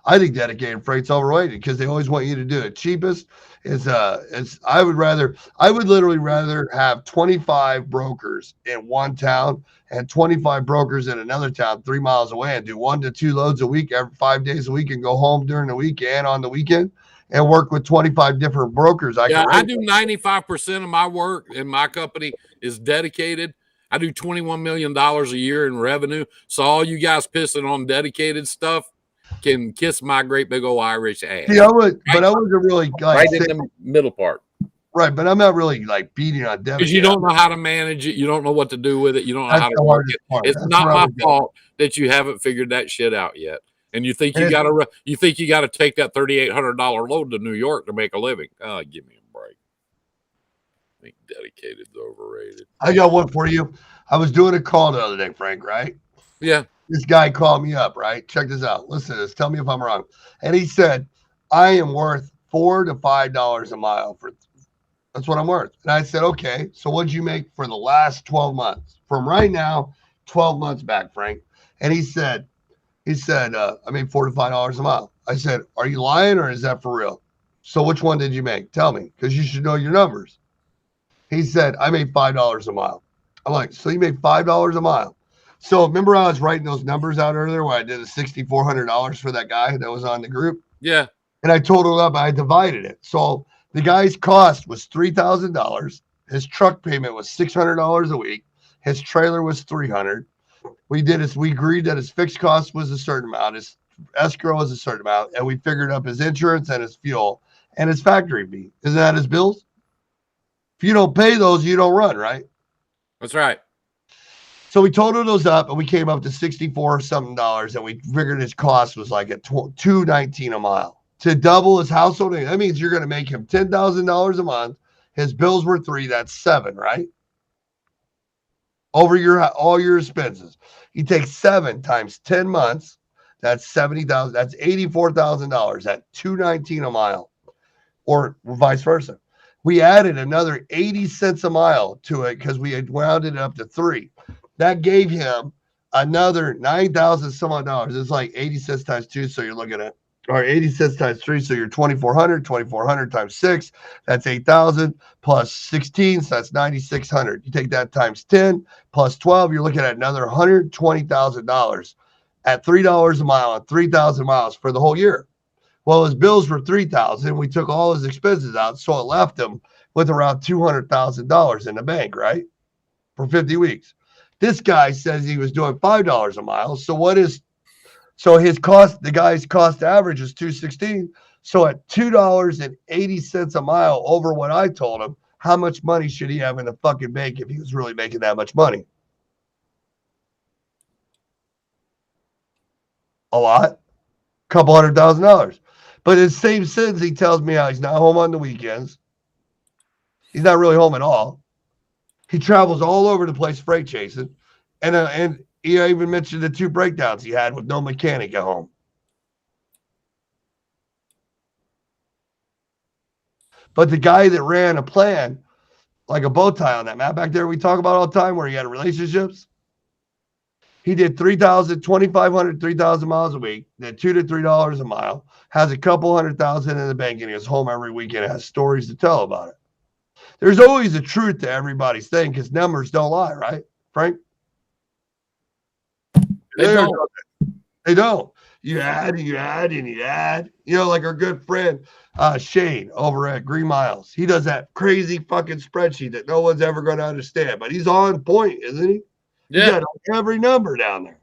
I think dedicated freight's overrated because they always want you to do it cheapest. I would literally rather have 25 brokers in one town and 25 brokers in another town 3 miles away and do 1 to 2 loads a week every 5 days a week and go home during the week and on the weekend and work with 25 different brokers. I do 95% of my work in my company is dedicated. I do $21 million a year in revenue. So all you guys pissing on dedicated stuff can kiss my great big old Irish ass. See, I wasn't really right in the middle part. Right, but I'm not really like beating on dedicated. Because you don't know how to manage it. You don't know what to do with it. You don't know how to work it. It's not my fault that you haven't figured that shit out yet. And you think you gotta take that $3,800 load to New York to make a living. Oh, give me a break. I think dedicated's overrated. I got one for you. I was doing a call the other day, Frank, right? Yeah. This guy called me up, right? Check this out. Listen to this. Tell me if I'm wrong. And he said, I am worth $4 to $5 a mile that's what I'm worth. And I said, okay, so what'd you make for the last 12 months? From right now, 12 months back, Frank. And he said, I made $4 to $5 a mile. I said, are you lying or is that for real? So which one did you make? Tell me, because you should know your numbers. He said, I made $5 a mile. I'm like, so you made $5 a mile. So remember I was writing those numbers out earlier where I did the $6,400 for that guy that was on the group? Yeah. And I totaled up, I divided it. So the guy's cost was $3,000. His truck payment was $600 a week. His trailer was $300. We agreed that his fixed cost was a certain amount. His escrow was a certain amount. And we figured up his insurance and his fuel and his factory fee. Isn't that his bills? If you don't pay those, you don't run, right? That's right. So we totaled those up and we came up to $64 something, and we figured his cost was like at $219 a mile. To double his household income, that means you're going to make him $10,000 a month. His bills were $3,000, that's $7,000, right? Over all your expenses. You take 7 times 10 months, that's $70,000. That's $84,000 at $219 a mile, or vice versa. We added another 80 cents a mile to it because we had rounded it up to 3. That gave him another $9,000 some odd dollars. It's like 80 cents times 2, so you're looking at, or 80 cents times 3, so you're 2,400 times 6, that's 8,000 plus 16, so that's 9,600. You take that times 10 plus 12, you're looking at another $120,000 at $3 a mile and 3,000 miles for the whole year. Well, his bills were $3,000. We took all his expenses out, so it left him with around $200,000 in the bank, right? For 50 weeks. This guy says he was doing $5 a mile. So his cost, the guy's cost average is $216. So at $2.80 a mile over what I told him, how much money should he have in the fucking bank if he was really making that much money? A lot. Couple $100,000. But in the same sentence, he tells me how he's not home on the weekends. He's not really home at all. He travels all over the place freight chasing. And he even mentioned the 2 breakdowns he had with no mechanic at home. But the guy that ran a plan, like a bow tie on that map back there we talk about all the time where he had relationships, he did 3,000, 2,500, 3,000 miles a week, did $2 to $3 a mile, has a couple 100,000 in the bank, and he goes home every weekend, has stories to tell about it. There's always a truth to everybody's thing because numbers don't lie, right, Frank? They don't. They don't. You add and you add and you add. You know, like our good friend Shane over at Green Miles. He does that crazy fucking spreadsheet that no one's ever going to understand, but he's on point, isn't he? Yeah. He got every number down there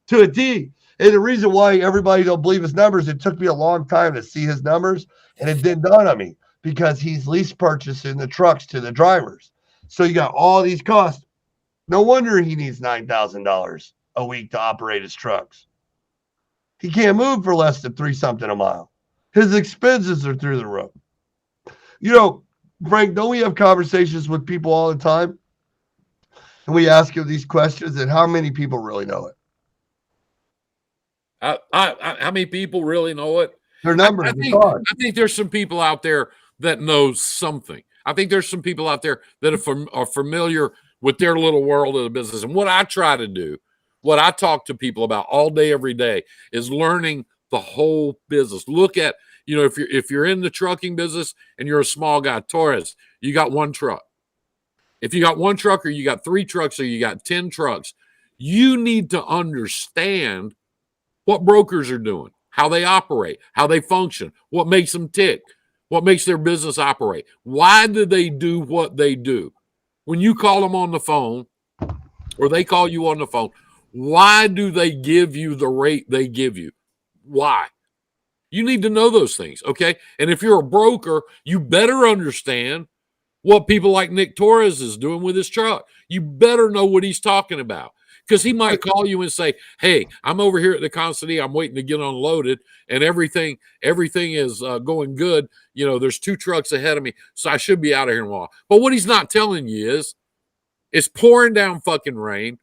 to a T. And the reason why everybody don't believe his numbers, it took me a long time to see his numbers, and it didn't dawn on me because he's lease purchasing the trucks to the drivers. So you got all these costs. No wonder he needs $9,000 a week to operate his trucks. He can't move for less than 3 something a mile. His expenses are through the roof. You know, Frank, don't we have conversations with people all the time? And we ask them these questions, and how many people really know it? How many people really know it? Their numbers. I think there's some people out there that know something. I think there's some people out there that are familiar with their little world of the business. And what I try to do, what I talk to people about all day, every day, is learning the whole business. Look at, you know, if you're in the trucking business and you're a small guy, Torres, you got one truck. If you got one truck or you got 3 trucks or you got 10 trucks, you need to understand what brokers are doing, how they operate, how they function, what makes them tick, what makes their business operate. Why do they do what they do? When you call them on the phone or they call you on the phone, why do they give you the rate they give you? Why? You need to know those things, okay? And if you're a broker, you better understand what people like Nick Torres is doing with his truck. You better know what he's talking about. Because he might call you and say, hey, I'm over here at the Constantine. I'm waiting to get unloaded, and everything is going good. You know, there's 2 trucks ahead of me, so I should be out of here in a while. But what he's not telling you is it's pouring down fucking rain.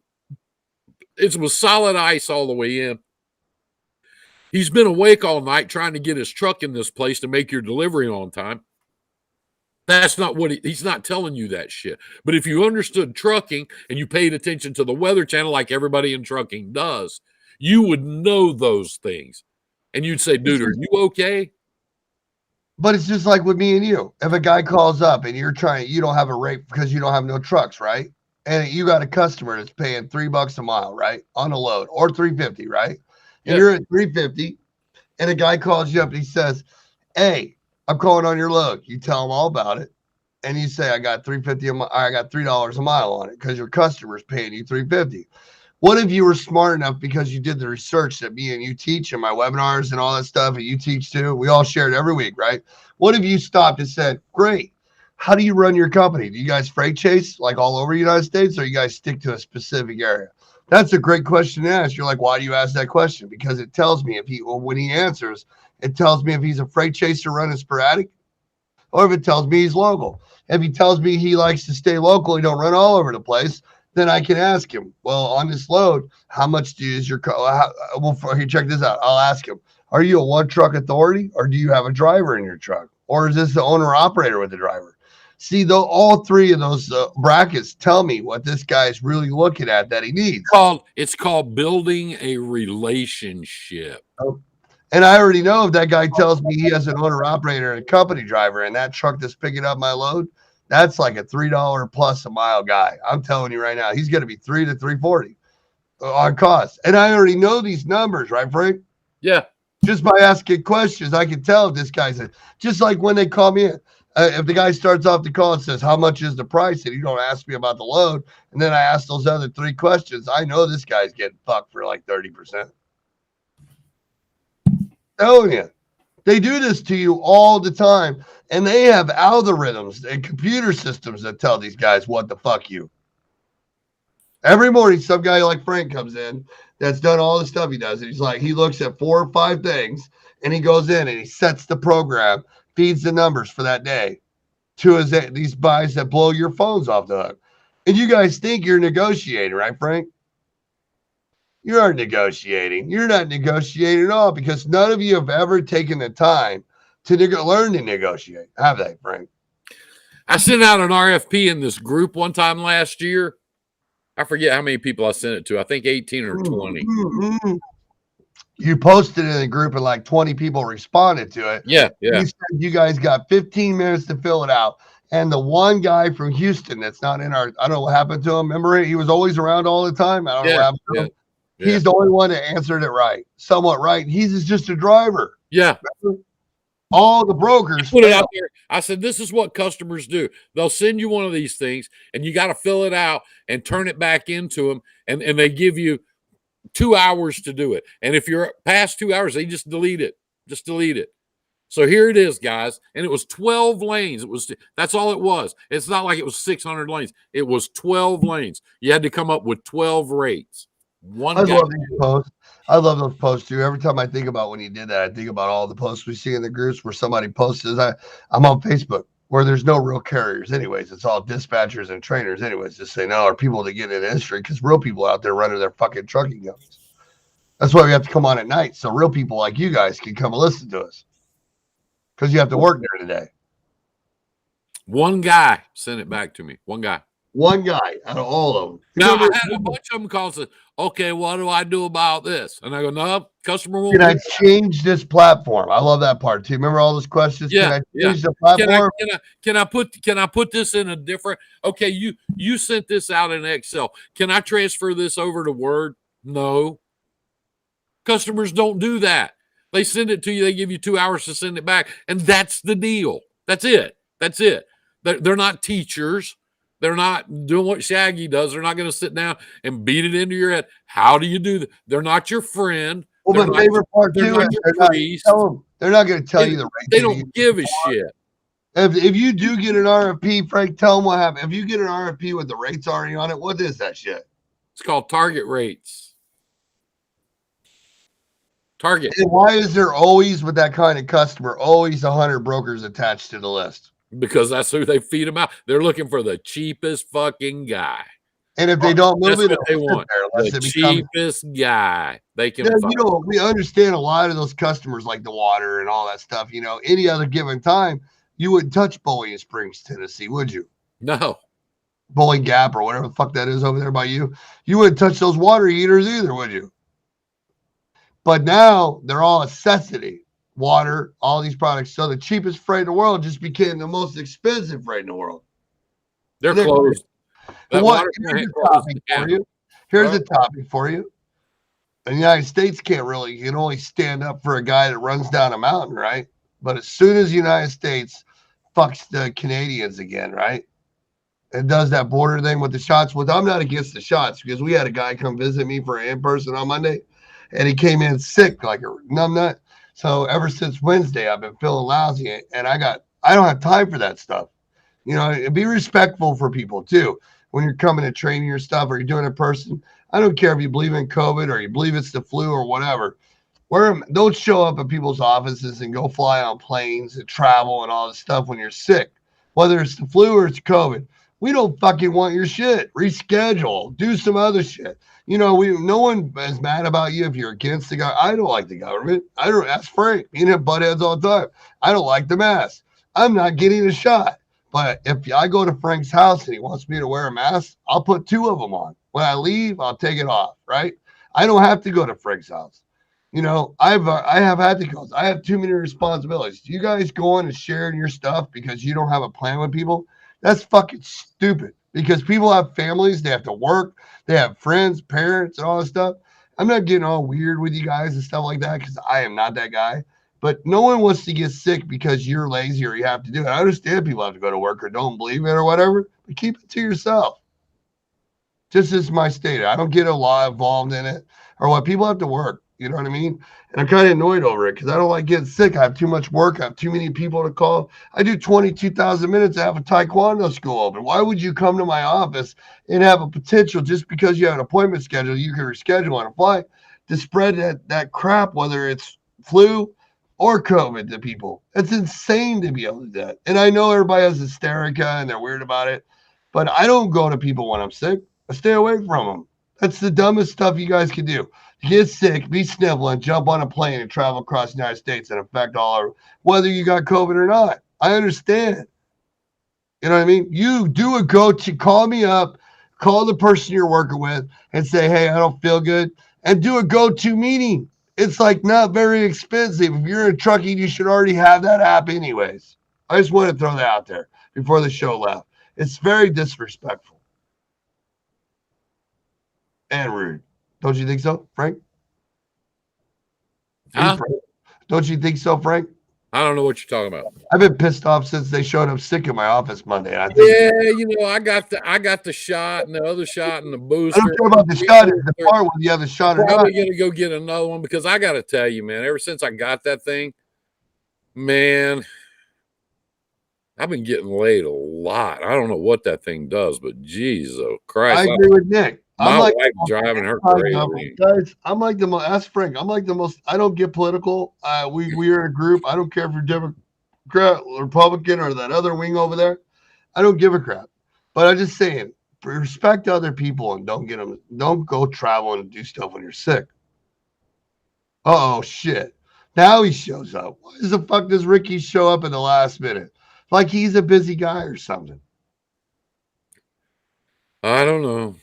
It was solid ice all the way in. He's been awake all night trying to get his truck in this place to make your delivery on time. That's not what he's not telling you that shit. But if you understood trucking and you paid attention to the Weather Channel like everybody in trucking does, you would know those things. And you'd say, dude, are you okay? But it's just like with me and you. If a guy calls up and you don't have a rate because you don't have no trucks, right? And you got a customer that's paying $3 a mile, right? On a load, or $3.50, right? And you're at $3.50, and a guy calls you up and he says, hey, I'm calling on your load. You tell him all about it, and you say, I got $3.50 I got $3 a mile on it because your customer's paying you $3.50. What if you were smart enough because you did the research that me and you teach in my webinars and all that stuff, and you teach too? We all share it every week, right? What if you stopped and said, great, how do you run your company? Do you guys freight chase like all over the United States, or you guys stick to a specific area? That's a great question to ask. You're like, why do you ask that question? Because it tells me when he answers, it tells me if he's a freight chaser running sporadic, or if it tells me he's local. If he tells me he likes to stay local, he don't run all over the place, then I can ask him, well, on this load, how much is your car? Well, check this out. I'll ask him, are you a one truck authority, or do you have a driver in your truck? Or is this the owner operator with the driver? See, though, all 3 of those brackets tell me what this guy's really looking at that he needs. It's called building a relationship. Oh. And I already know if that guy tells me he has an owner operator and a company driver, and that truck that's picking up my load, that's like a $3 plus a mile guy. I'm telling you right now, he's going to be $3 to $3.40 on cost. And I already know these numbers, right, Frank? Yeah. Just by asking questions, I can tell if this guy's just like when they call me in. If the guy starts off the call and says, how much is the price? And you don't ask me about the load, and then I ask those other 3 questions, I know this guy's getting fucked for like 30%. Telling you. They do this to you all the time, and they have algorithms and computer systems that tell these guys what the fuck you. Every morning, some guy like Frank comes in that's done all the stuff he does, and he's like, he looks at 4 or 5 things, and he goes in and he sets the program, feeds the numbers for that day to these buys that blow your phones off the hook. And you guys think you're negotiating, right, Frank? You aren't negotiating. You're not negotiating at all because none of you have ever taken the time learn to negotiate, have they, Frank? I sent out an RFP in this group one time last year. I forget how many people I sent it to. I think 18 or 20. You posted it in a group and like 20 people responded to it. Yeah. You said you guys got 15 minutes to fill it out. And the one guy from Houston that's not in our, I don't know what happened to him. Remember, he was always around all the time. I don't know what happened to him. He's the only one that answered it right, somewhat right. He's just a driver. Yeah. All the brokers put it out there. I said, this is what customers do. They'll send you one of these things, and you got to fill it out and turn it back into them, and they give you 2 hours to do it. And if you're past 2 hours, they just delete it. Just delete it. So here it is, guys. And it was 12 lanes. That's all it was. It's not like it was 600 lanes. It was 12 lanes. You had to come up with 12 rates. I love these posts. I love those posts too. Every time I think about when you did that, I think about all the posts we see in the groups where somebody posts. I'm on Facebook where there's no real carriers anyways. It's all dispatchers and trainers anyways. Just say no, or people that get in the industry because real people out there running their fucking trucking companies. That's why we have to come on at night so real people like you guys can come and listen to us because you have to work there today. One guy sent it back to me. One guy out of all of them. Now, I had a bunch of them call and said, okay, what do I do about this? And I go, no, customer won't. Can I change this platform? I love that part too. Remember all those questions? Yeah, can I change the platform? Can I put this in a different, okay, you sent this out in Excel. Can I transfer this over to Word? No. Customers don't do that. They send it to you. They give you 2 hours to send it back. And that's the deal. That's it. They're not teachers. They're not doing what Shaggy does. They're not going to sit down and beat it into your head. How do you do that? They're not your friend. Well, my favorite part too is they're not going to tell you the rate. They don't give a shit. If you do get an RFP, Frank, tell them what happened. If you get an RFP with the rates already on it, what is that shit? It's called target rates. Target. And why is there always, with that kind of customer, always 100 brokers attached to the list? Because that's who they feed them out. They're looking for the cheapest fucking guy. And if they don't move that's what they want. The cheapest guy they can find. You know, we understand a lot of those customers like the water and all that stuff. You know, any other given time, you wouldn't touch Bowling Springs, Tennessee, would you? No. Bowling Gap or whatever the fuck that is over there by you. You wouldn't touch those water heaters either, would you? But now they're all a necessity. Water, all these products. So the cheapest freight in the world just became the most expensive freight in the world. They're closed. Here's a topic for you. The United States you can only stand up for a guy that runs down a mountain, right? But as soon as the United States fucks the Canadians again, right? It does that border thing with the shots. Well, I'm not against the shots because we had a guy come visit me for an in-person on Monday, and he came in sick like a numbnut. So ever since Wednesday, I've been feeling lousy, and I don't have time for that stuff. You know, be respectful for people too. When you're coming to training your stuff or you're doing it in person, I don't care if you believe in COVID or you believe it's the flu or whatever. Don't show up at people's offices and go fly on planes and travel and all this stuff when you're sick, whether it's the flu or it's COVID. We don't fucking want your shit. Reschedule. Do some other shit. You know, no one is mad about you if you're against the guy. I don't like the government. I don't ask Frank. Me and him butt heads all the time. I don't like the mask. I'm not getting a shot. But if I go to Frank's house and he wants me to wear a mask, I'll put 2 of them on. When I leave, I'll take it off, right? I don't have to go to Frank's house. You know, I have had to go. I have too many responsibilities. You guys going and sharing your stuff because you don't have a plan with people, that's fucking stupid. Because people have families, they have to work, they have friends, parents, and all that stuff. I'm not getting all weird with you guys and stuff like that because I am not that guy. But no one wants to get sick because you're lazy or you have to do it. I understand people have to go to work or don't believe it or whatever, but keep it to yourself. Just as my state. I don't get a lot involved in it or what people have to work. You know what I mean? And I'm kind of annoyed over it because I don't like getting sick. I have too much work. I have too many people to call. I do 22,000 minutes. I have a taekwondo school open. Why would you come to my office and have a potential just because you have an appointment schedule, you can reschedule on a flight to spread that crap, whether it's flu or COVID to people? It's insane to be able to do that. And I know everybody has hysterica and they're weird about it, but I don't go to people when I'm sick. I stay away from them. That's the dumbest stuff you guys can do. get sick, be sniveling, jump on a plane and travel across the United States and affect all our, whether you got COVID or not. I understand. You know what I mean? You do a go-to, call me up, call the person you're working with and say, hey, I don't feel good, and do a go-to meeting. It's like not very expensive. If you're in trucking, you should already have that app anyways. I just want to throw that out there before the show left. It's very disrespectful and rude. Don't you think so, Frank? Huh? Frank? Don't you think so, Frank? I don't know what you're talking about. I've been pissed off since they showed up sick in my office Monday. I think, yeah, I got the shot and the other shot and the booster. I don't care about the shot. It's the part whether you have the shot or not. Probably gonna go get another one because I got to tell you, man. Ever since I got that thing, man, I've been getting laid a lot. I don't know what that thing does, but Jesus Christ! I agree with Nick. My I'm like wife driving her crazy. Guys, I'm like the most. Ask Frank. I'm like the most. I don't get political. We're a group. I don't care if you're Democrat, Republican, or that other wing over there. I don't give a crap. But I'm just saying, respect other people and don't get them. Don't go travel and do stuff when you're sick. Oh shit! Now he shows up. Why the fuck does Ricky show up in the last minute? Like he's a busy guy or something. I don't know.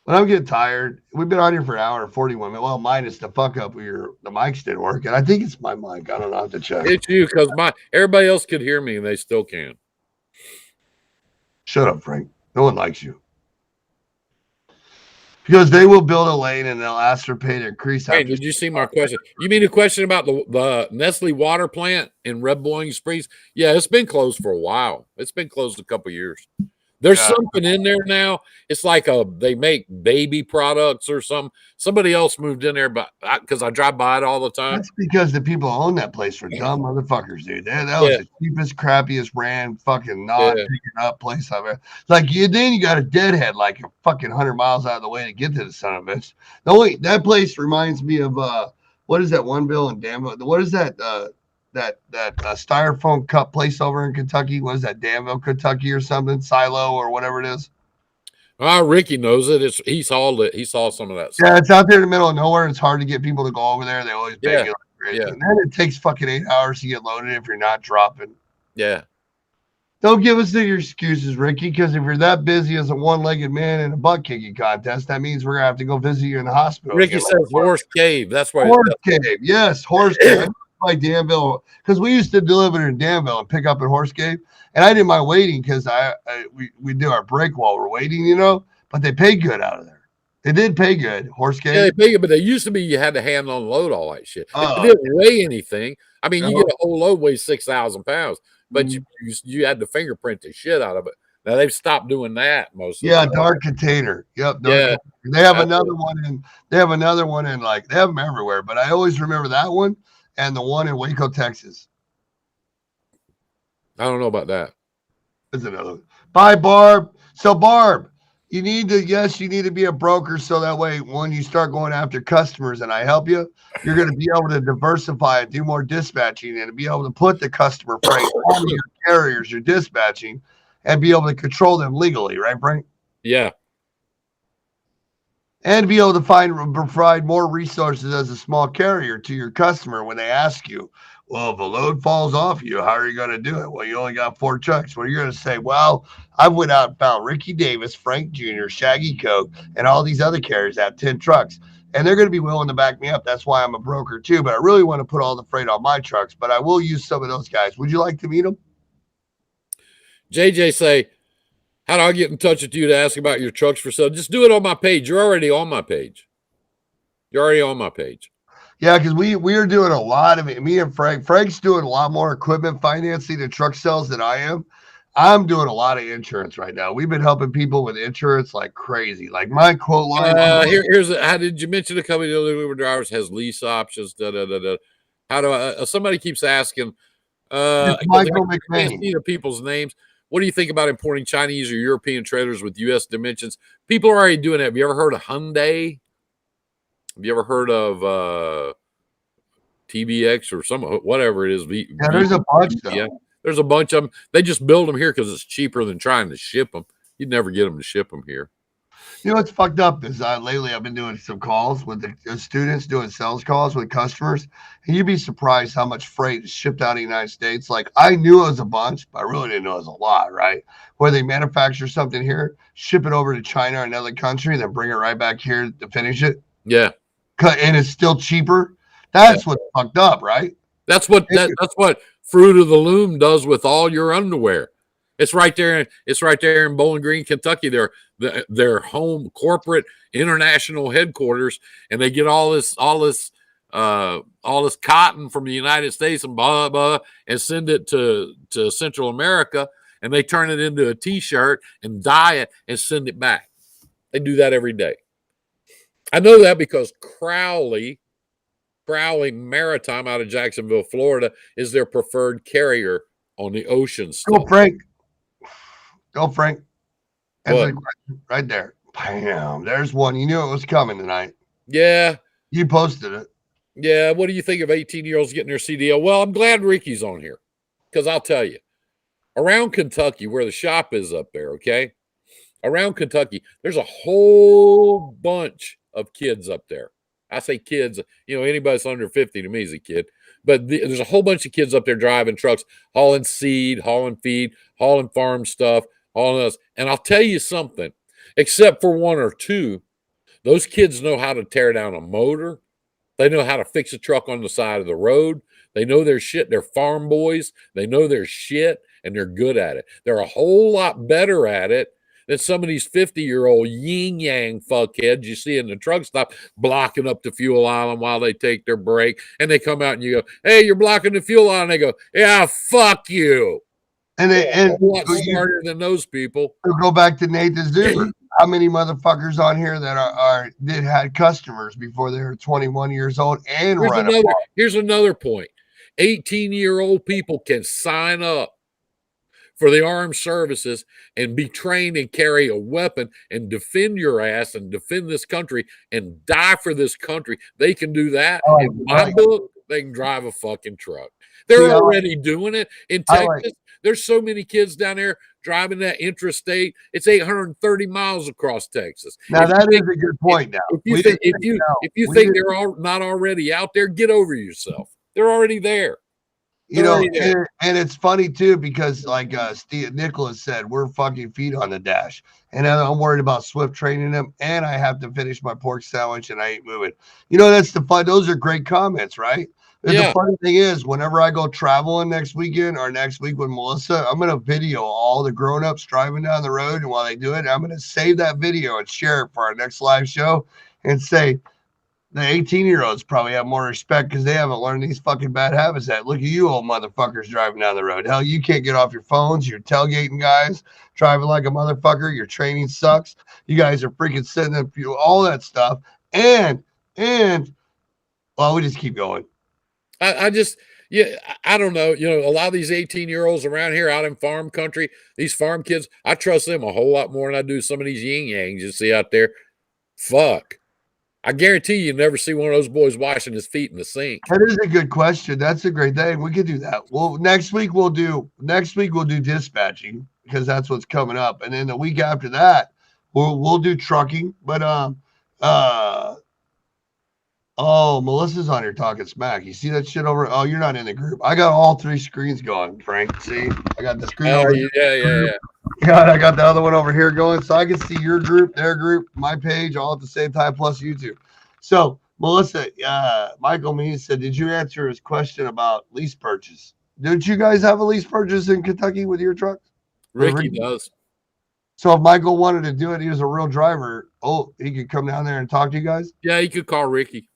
When I'm getting tired, we've been on here for an hour and 41 minutes. Well, minus the fuck up where the mics didn't work. And I think it's my mic. I don't know. I have to check. It's you because everybody else could hear me and they still can. Shut up, Frank. No one likes you. Because they will build a lane and they'll ask for pay to increase. Hey, did you see my question? You mean a question about the Nestle water plant in Red Bowling Springs? Yeah, it's been closed for a while. It's been closed a couple years. There's something in there now. It's like they make baby products or something. Somebody else moved in there, but because I drive by it all the time. That's because the people who own that place are dumb motherfuckers, dude. That was the cheapest, crappiest, ran fucking not picking up place I've ever. Like then you got a deadhead like a fucking 100 miles out of the way to get to the son of a bitch. That place reminds me of what is that one bill in Danville? What is that that styrofoam cup place over in Kentucky? What is that, Danville, Kentucky or something? Silo or whatever it is. Ricky knows it. He saw it. He saw some of that stuff. Yeah, it's out there in the middle of nowhere. It's hard to get people to go over there. They always beg you like crazy. And then it takes fucking 8 hours to get loaded if you're not dropping. Yeah. Don't give us your excuses, Ricky, because if you're that busy as a one-legged man in a butt kicking contest, that means we're gonna have to go visit you in the hospital. Ricky says Horse Cave. That's why. Horse Cave. Yes, Horse Cave. By Danville, because we used to deliver in Danville and pick up at Horse Cave, and I didn't mind waiting because we do our break while we're waiting, but they pay good out of there. They did pay good, Horse Cave. Yeah, they pay good, but they used to be you had to hand unload all that shit. It didn't weigh anything. I mean, you get a whole load weighs 6,000 pounds, but you had to fingerprint the shit out of it. Now they've stopped doing that most. Dark container. Yep. Container. They have another one in. They have another one in they have them everywhere, but I always remember that one. And the one in Waco, Texas. I don't know about that. There's another one. Bye, Barb. So, Barb, you need to be a broker so that way when you start going after customers and I help you, you're going to be able to diversify and do more dispatching and be able to put the customer freight on your carriers you're dispatching and be able to control them legally, right, Frank? Yeah. And be able to provide more resources as a small carrier to your customer when they ask you, well, if a load falls off you, how are you going to do it? Well, you only got 4 trucks. Well, you're going to say, well, I went out and found Ricky Davis, Frank Jr., Shaggy Coke, and all these other carriers have 10 trucks. And they're going to be willing to back me up. That's why I'm a broker too. But I really want to put all the freight on my trucks. But I will use some of those guys. Would you like to meet them? JJ say, how do I get in touch with you to ask about your trucks for sale? Just do it on my page. You're already on my page. Yeah, because we are doing a lot of it. Me and Frank. Frank's doing a lot more equipment financing and truck sales than I am. I'm doing a lot of insurance right now. We've been helping people with insurance like crazy. Like my quote line. How did you mention the company Uber drivers has lease options? How do I? Somebody keeps asking. Michael McMahon. See the people's names. What do you think about importing Chinese or European trailers with U.S. dimensions? People are already doing that. Have you ever heard of Hyundai? Have you ever heard of TBX or whatever it is? There's a bunch. There's a bunch of them. They just build them here because it's cheaper than trying to ship them. You'd never get them to ship them here. You know what's fucked up is lately I've been doing some calls with the students, doing sales calls with customers, and you'd be surprised how much freight is shipped out of the United States. Like I knew it was a bunch, but I really didn't know it was a lot, right? Where they manufacture something here, ship it over to China or another country, then bring it right back here to finish it. Yeah. And it's still cheaper. That's what's fucked up, right? That's what Fruit of the Loom does with all your underwear. It's right there. It's right there in Bowling Green, Kentucky. Their home corporate international headquarters, and they get all this cotton from the United States and blah blah, and send it to Central America, and they turn it into a T-shirt and dye it and send it back. They do that every day. I know that because Crowley Maritime out of Jacksonville, Florida, is their preferred carrier on the ocean stuff. Go, Frank. Go, Frank. What? Right there. Bam. There's one. You knew it was coming tonight. Yeah. You posted it. Yeah. What do you think of 18-year-olds getting their CDL? Well, I'm glad Ricky's on here because I'll tell you, around Kentucky, where the shop is up there, okay? Around Kentucky, there's a whole bunch of kids up there. I say kids, anybody that's under 50 to me is a kid. But there's a whole bunch of kids up there driving trucks, hauling seed, hauling feed, hauling farm stuff, hauling us. And I'll tell you something, except for one or two, those kids know how to tear down a motor. They know how to fix a truck on the side of the road. They know their shit. They're farm boys. They know their shit, and they're good at it. They're a whole lot better at it than some of these 50-year-old yin-yang fuckheads you see in the truck stop blocking up the fuel island while they take their break. And they come out and you go, hey, you're blocking the fuel island. They go, yeah, fuck you. And a lot smarter than those people. Go back to Nathan Zuber. How many motherfuckers on here that that had customers before they were 21 years old and here's another point. 18-year-old people can sign up for the armed services and be trained and carry a weapon and defend your ass and defend this country and die for this country. They can do that. In my book, they can drive a fucking truck. They're already doing it in Texas. There's so many kids down there driving that interstate. It's 830 miles across Texas. Now that is a good point. Now, if you think they're all not already out there, get over yourself. They're already there. And it's funny too because like Steve Nicholas said, we're fucking feet on the dash, and I'm worried about Swift training them, and I have to finish my pork sandwich, and I ain't moving. That's the fun. Those are great comments, right? The funny thing is, whenever I go traveling next weekend or next week with Melissa, I'm gonna video all the grown-ups driving down the road, and while they do it, I'm gonna save that video and share it for our next live show, and say, the 18-year-olds probably have more respect because they haven't learned these fucking bad habits that look at you old motherfuckers driving down the road. Hell, you can't get off your phones. You're tailgating guys, driving like a motherfucker. Your training sucks. You guys are freaking sitting up, all that stuff. And well, we just keep going. I don't know. A lot of these 18-year-olds around here out in farm country, these farm kids, I trust them a whole lot more than I do some of these yin-yangs you see out there. Fuck. I guarantee you never see one of those boys washing his feet in the sink. That is a good question. That's a great thing. We could do that. Well, next week we'll do dispatching because that's what's coming up, and then the week after that we'll do trucking. But Melissa's on here talking smack. You see that shit over? Oh, you're not in the group. I got all three screens going, Frank. See, I got the screen over here. Yeah. God, I got the other one over here going, so I can see your group, their group, my page, all at the same time, plus YouTube. So, Melissa, Michael Means said, did you answer his question about lease purchase? Did you guys have a lease purchase in Kentucky with your trucks? Ricky does. So if Michael wanted to do it, he was a real driver. Oh, he could come down there and talk to you guys? Yeah, he could call Ricky.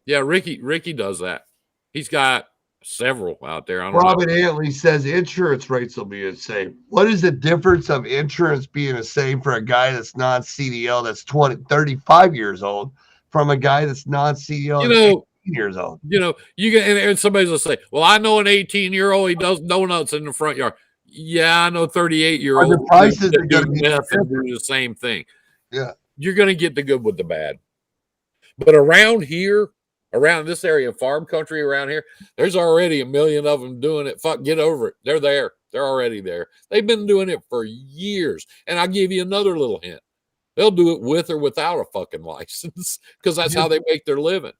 Yeah, Ricky does that. He's got several out there. Robin Antley says insurance rates will be the same. What is the difference of insurance being the same for a guy that's non-CDL that's 35 years old from a guy that's non-CDL that's 18 years old? You get and somebody's gonna say, well, I know an 18-year-old, he does donuts in the front yard. Yeah, I know 38-year-old. The prices are going to be the same thing. Yeah. You're going to get the good with the bad. But around here, around this area, farm country around here, there's already a million of them doing it. Fuck, get over it. They're there. They're already there. They've been doing it for years. And I'll give you another little hint. They'll do it with or without a fucking license because that's how they make their living.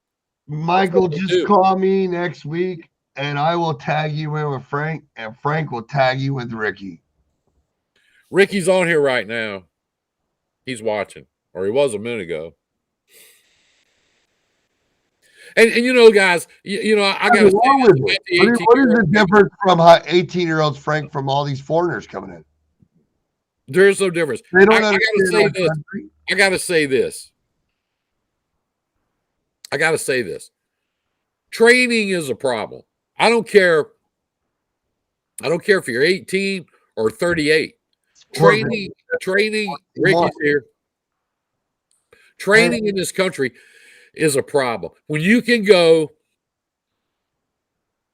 Michael, just call me next week and I will tag you in with Frank, and Frank will tag you with Ricky. Ricky's on here right now. He's watching, or he was a minute ago. And you know, guys, you know, I got to say, what is the difference from 18-year-olds, Frank, from all these foreigners coming in? There's no difference. They don't I got to say this. I got to say this. I got to say this. Training is a problem. I don't care if you're 18 or 38. Training, Ricky's here. Training in this country is a problem. When you can go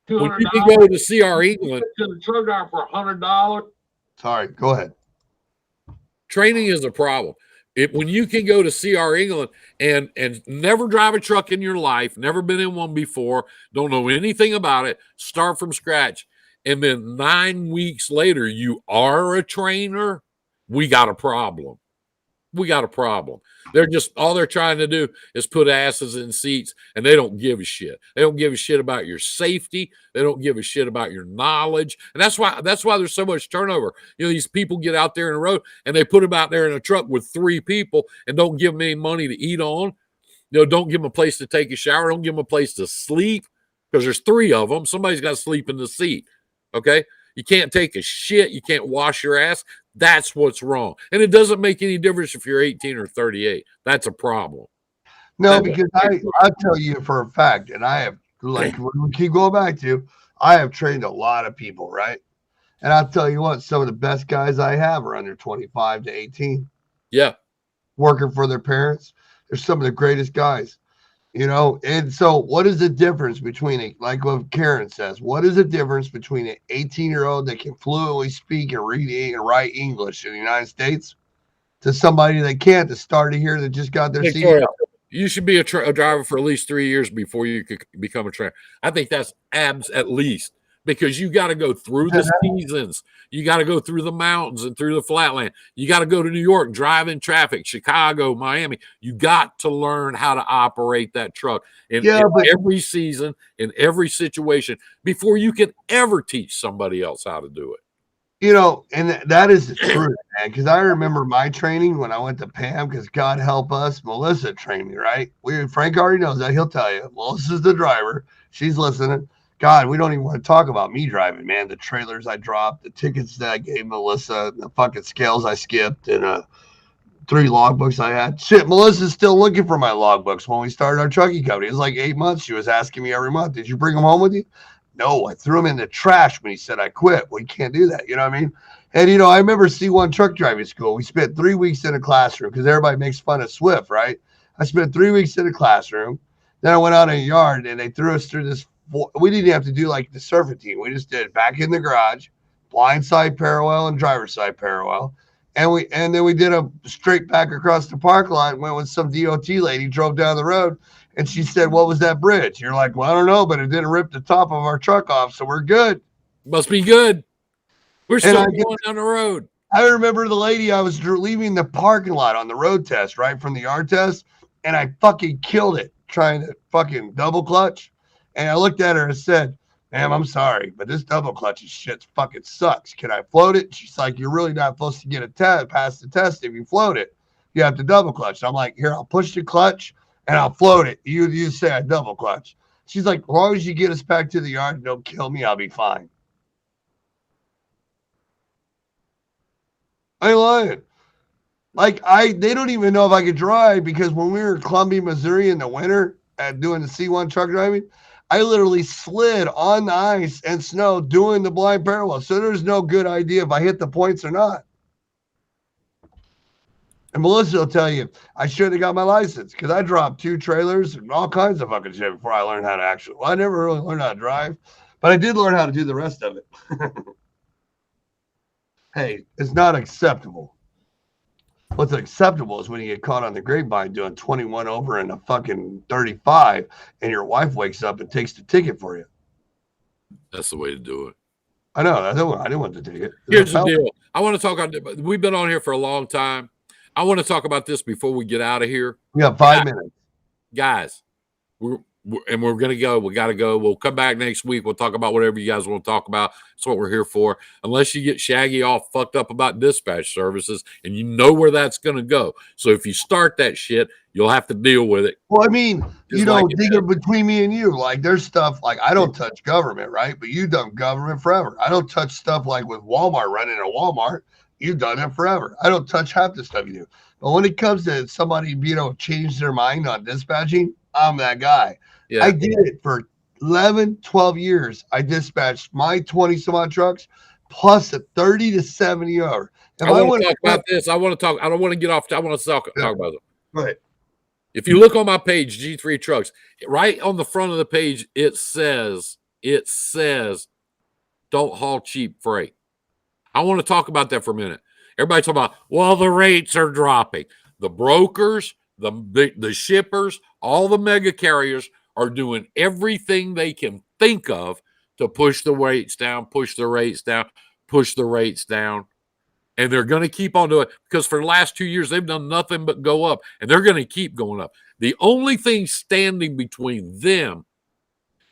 to CR England to the truck driver for $100. Sorry, go ahead. Training is a problem. When you can go to CR England and never drive a truck in your life, never been in one before, don't know anything about it, start from scratch, and then 9 weeks later you are a trainer, we got a problem. We got a problem. They're just, all they're trying to do is put asses in seats, and they don't give a shit. They don't give a shit about your safety. They don't give a shit about your knowledge. And that's why there's so much turnover. You know, these people get out there in the road and they put them out there in a truck with 3 people and don't give them any money to eat on. You know, don't give them a place to take a shower. Don't give them a place to sleep because there's 3 of them. Somebody's got to sleep in the seat. Okay. You can't take a shit. You can't wash your ass. That's what's wrong. And it doesn't make any difference if you're 18 or 38. That's a problem. No, because I'll tell you for a fact, and I have, like, we keep going back to, I have trained a lot of people, right? And I'll tell you what, some of the best guys I have are under 25 to 18. Yeah. Working for their parents. They're some of the greatest guys. You know, and so what is the difference between, like what Karen says, what is the difference between an 18-year-old that can fluently speak and read and write English in the United States to somebody that can't, that started here, that just got their CDL? You should be a driver for at least 3 years before you could become a trainer. I think that's at least, because you got to go through the seasons. You got to go through the mountains and through the flatland. You got to go to New York, drive in traffic, Chicago, Miami. You got to learn how to operate that truck in every season, in every situation, before you can ever teach somebody else how to do it. You know, and that is the truth, man, because I remember my training when I went to PAM, because God help us, Melissa trained me, right? Frank already knows that. He'll tell you. Melissa's the driver. She's listening. God, we don't even want to talk about me driving, man. The trailers I dropped, the tickets that I gave Melissa, the fucking scales I skipped, and 3 logbooks I had. Shit, Melissa's still looking for my logbooks when we started our trucking company. It was like 8 months. She was asking me every month, did you bring them home with you? No, I threw them in the trash when he said I quit. Well, you can't do that. You know what I mean? And, you know, I remember C1 truck driving school. We spent 3 weeks in a classroom because everybody makes fun of Swift, right? I spent 3 weeks in a classroom. Then I went out in a yard and they threw us through this. We didn't have to do like the serpentine. We just did back in the garage, blind side parallel and driver's side parallel. And then we did a straight back across the park lot and went with some DOT lady, drove down the road. And she said, what was that bridge? You're like, well, I don't know, but it didn't rip the top of our truck off, so we're good. Must be good. We're still going down the road. I remember the lady, I was leaving the parking lot on the road test, right, from the R test, and I fucking killed it trying to fucking double clutch. And I looked at her and said, ma'am, I'm sorry, but this double clutch shit fucking sucks. Can I float it? She's like, you're really not supposed to get a test, pass the test if you float it. You have to double clutch. So I'm like, here, I'll push the clutch and I'll float it. You say I double clutch. She's like, as long as you get us back to the yard and don't kill me, I'll be fine. I ain't lying. Like, they don't even know if I could drive, because when we were in Columbia, Missouri in the winter at doing the C1 truck driving, I literally slid on the ice and snow doing the blind parallel. So there's no good idea if I hit the points or not. And Melissa will tell you, I should have got my license, because I dropped 2 trailers and all kinds of fucking shit before I learned how to actually. Well, I never really learned how to drive, but I did learn how to do the rest of it. Hey, it's not acceptable. What's acceptable is when you get caught on the grapevine doing 21 over in a fucking 35 and your wife wakes up and takes the ticket for you. That's the way to do it. I know. I didn't want the ticket. Here's the deal. I want to talk on. We've been on here for a long time. I want to talk about this before we get out of here. We got 5 minutes. Guys, we're gonna go. We gotta go. We'll come back next week. We'll talk about whatever you guys want to talk about. That's what we're here for. Unless you get Shaggy all fucked up about dispatch services, and you know where that's gonna go. So if you start that shit, you'll have to deal with it. Well, I mean, Just like thinking between me and you, like there's stuff like I don't touch government, right? But you've done government forever. I don't touch stuff like with Walmart, running a Walmart. You've done it forever. I don't touch half the stuff you do. But when it comes to somebody, change their mind on dispatching, I'm that guy. Yeah. I did it for 11, 12 years. I dispatched my 20 some odd trucks plus a 30 to 70 hour. I want to talk about this. I want to talk. I don't want to get off. I want to talk about it. Right. If you look on my page, G3 Trucks, right on the front of the page, it says, don't haul cheap freight. I want to talk about that for a minute. Everybody talk about, well, the rates are dropping. The brokers, the shippers, all the mega carriers are doing everything they can think of to push the rates down, And they're going to keep on doing it because for the last 2 years, they've done nothing but go up, and they're going to keep going up. The only thing standing between them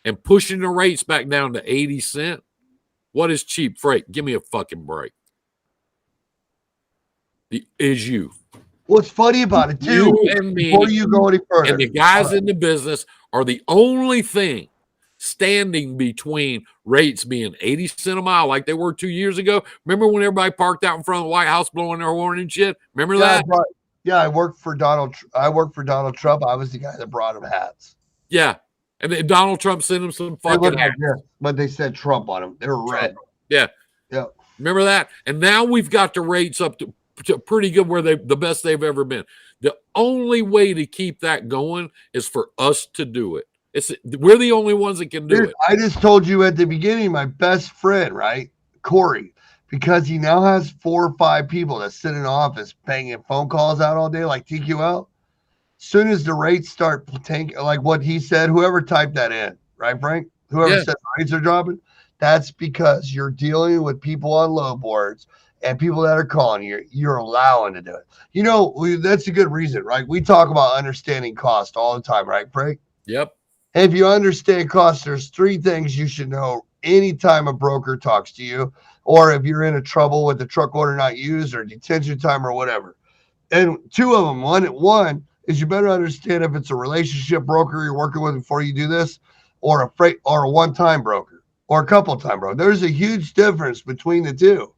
and pushing the rates back down to 80 cents, what is cheap freight? Give me a fucking break. Is you. What's funny about it, too, you and me, before you go any further, and the guys in the business are the only thing standing between rates being 80 cents a mile like they were 2 years ago. Remember when everybody parked out in front of the White House blowing their horn and shit? Remember that? I worked for Donald Trump. I was the guy that brought him hats. Yeah. And then Donald Trump sent him some fucking hats. But they said Trump on them. They were red. Yeah. Yeah. Remember that? And now we've got the rates up to pretty good where the best they've ever been. The only way to keep that going is for us to do it. We're the only ones that can do it. I just told you at the beginning, my best friend, right, Corey, because he now has 4 or 5 people that sit in the office banging phone calls out all day like TQL. Soon as the rates start tanking, like what he said, whoever typed that in, right, Frank? Whoever said the rates are dropping, that's because you're dealing with people on low boards and people that are calling you. You're allowing to do it. That's a good reason, right? We talk about understanding cost all the time, right, Frank? Yep. And if you understand cost, there's 3 things you should know anytime a broker talks to you, or if you're in a trouble with the truck order not used or detention time or whatever. And 2 of them, one is you better understand if it's a relationship broker you're working with before you do this, or a freight or a one-time broker or a couple-time broker. There's a huge difference between the 2.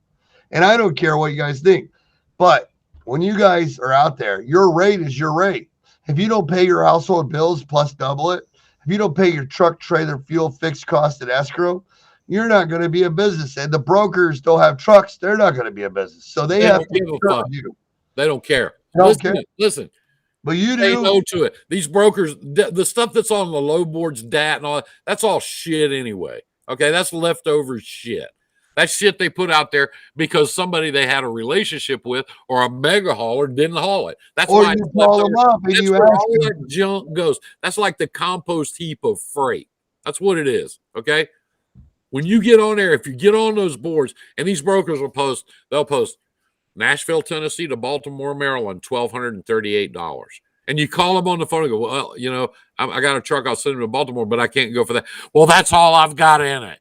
And I don't care what you guys think, but when you guys are out there, your rate is your rate. If you don't pay your household bills plus double it, if you don't pay your truck, trailer, fuel, fixed cost, and escrow, you're not going to be a business. And the brokers don't have trucks. They're not going to be a business. So they have to give a fuck. They don't care. Listen. But you do. Say no to it. These brokers, the stuff that's on the low boards, DAT and all that, that's all shit anyway. Okay, that's leftover shit. That's shit they put out there because somebody they had a relationship with or a mega hauler didn't haul it. That's or why you call them up and you where ask all them. that junk goes. That's like the compost heap of freight. That's what it is. Okay. When you get on there, if you get on those boards, and these brokers they'll post Nashville, Tennessee to Baltimore, Maryland, $1,238. And you call them on the phone and go, well, I got a truck, I'll send them to Baltimore, but I can't go for that. Well, that's all I've got in it.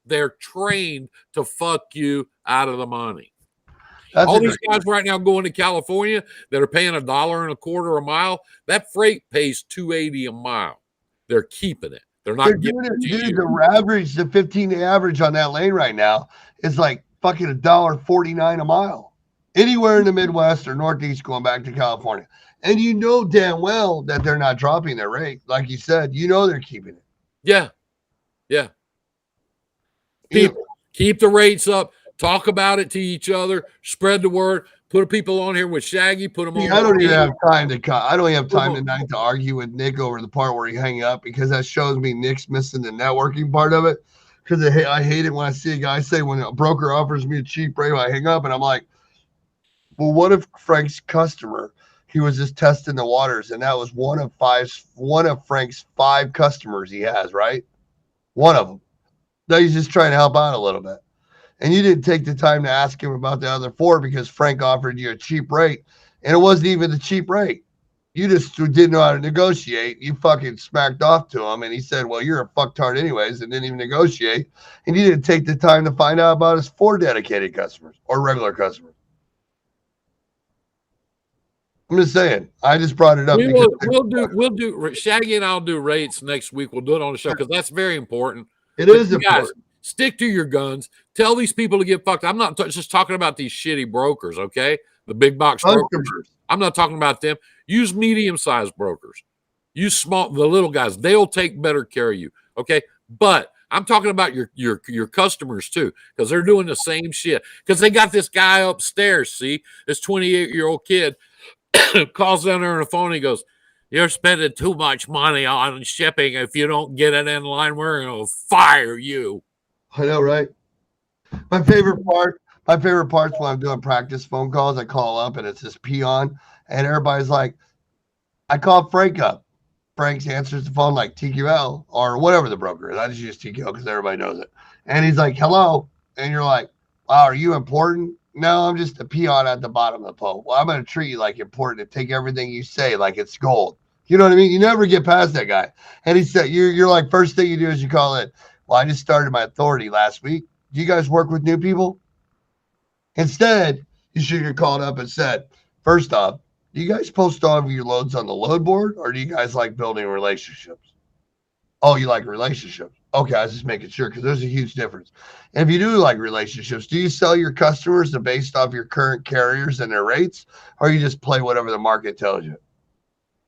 They're trained to fuck you out of the money. All these guys right now going to California that are paying $1.25 a mile, that freight pays $2.80 a mile. They're keeping it. They're not giving it to you. The 15-day average on that lane right now is like fucking $1.49 a mile. Anywhere in the Midwest or Northeast going back to California. And you know damn well that they're not dropping their rate. Like you said, they're keeping it. Yeah. Yeah. People, keep the rates up. Talk about it to each other. Spread the word. Put people on here with Shaggy. Put them on. I don't even have time to cut. I don't have time tonight to argue with Nick over the part where he hang up because that shows me Nick's missing the networking part of it. Because I hate it when I see a guy say when a broker offers me a cheap rate, I hang up and I'm like, well, what if Frank's customer? He was just testing the waters, and that was one of Frank's 5 customers he has, right? One of them. That he's just trying to help out a little bit. And you didn't take the time to ask him about the other 4 because Frank offered you a cheap rate. and it wasn't even the cheap rate. You just didn't know how to negotiate. You fucking smacked off to him, and he said, well, you're a fucktard anyways, and didn't even negotiate. And you didn't take the time to find out about his 4 dedicated customers or regular customers. I'm just saying. I just brought it up. We'll do Shaggy and I'll do rates next week. We'll do it on the show because that's very important. It is important. Guys, stick to your guns. Tell these people to get fucked. I'm not just talking about these shitty brokers, okay? The big box brokers. I'm not talking about them. Use medium-sized brokers. Use the little guys. They'll take better care of you, okay? But I'm talking about your customers too, because they're doing the same shit. Because they got this guy upstairs, see, this 28-year-old kid calls down there on the phone. He goes, you're spending too much money on shipping. If you don't get it in line, we're going to fire you. I know, right? My favorite part's when I'm doing practice phone calls. I call up and it's this peon, and everybody's like, I call Frank up. Frank answers the phone like TQL or whatever the broker is. I just use TQL because everybody knows it. And he's like, hello. And you're like, wow, are you important? No, I'm just a peon at the bottom of the pole. Well, I'm going to treat you like important and take everything you say like it's gold. You know what I mean? You never get past that guy. And he said, you're like, first thing you do is you call it, well, I just started my authority last week. Do you guys work with new people? Instead, you should have called up and said, first off, do you guys post all of your loads on the load board, or do you guys like building relationships? Oh, you like relationships. Okay, I was just making sure because there's a huge difference. And if you do like relationships, do you sell your customers based off your current carriers and their rates, or you just play whatever the market tells you?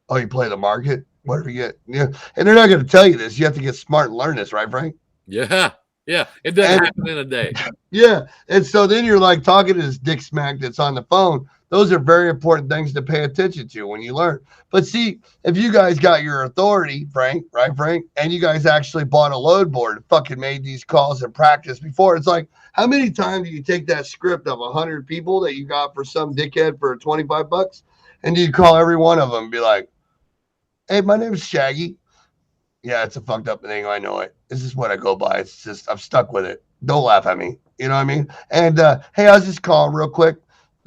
Oh, you play the market? Whatever you get. Yeah. And they're not going to tell you this. You have to get smart and learn this, right, Frank? Yeah. Yeah. It doesn't happen in a day. Yeah. And so then you're like talking to this dick smack that's on the phone. Those are very important things to pay attention to when you learn. But see, if you guys got your authority, Frank, right, Frank, and you guys actually bought a load board and fucking made these calls and practice before, it's like, how many times do you take that script of 100 people that you got for some dickhead for $25 and do you call every one of them and be like, hey, my name's Shaggy. Yeah, it's a fucked up thing. I know it. This is what I go by. It's just, I'm stuck with it. Don't laugh at me. You know what I mean? And, hey, I was just calling real quick.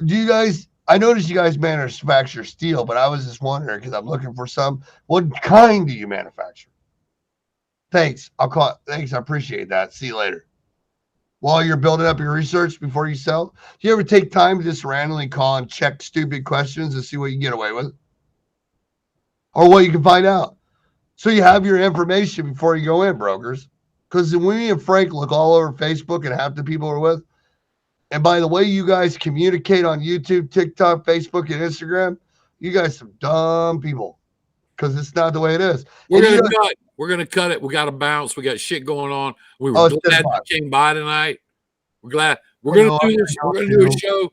Do you guys, I noticed you guys manufacture steel, but I was just wondering because I'm looking for some. What kind do you manufacture? Thanks. Thanks. I appreciate that. See you later. While you're building up your research before you sell, do you ever take time to just randomly call and check stupid questions and see what you can get away with? Or what you can find out? So you have your information before you go in, brokers. Because when me and Frank look all over Facebook and half the people we're with, and by the way you guys communicate on YouTube, TikTok, Facebook, and Instagram, you guys some dumb people. Because it's not the way it is. We're gonna cut it. We got to bounce. We got shit going on. We were glad you came by tonight. We're glad. We're gonna do this. We're gonna do a show.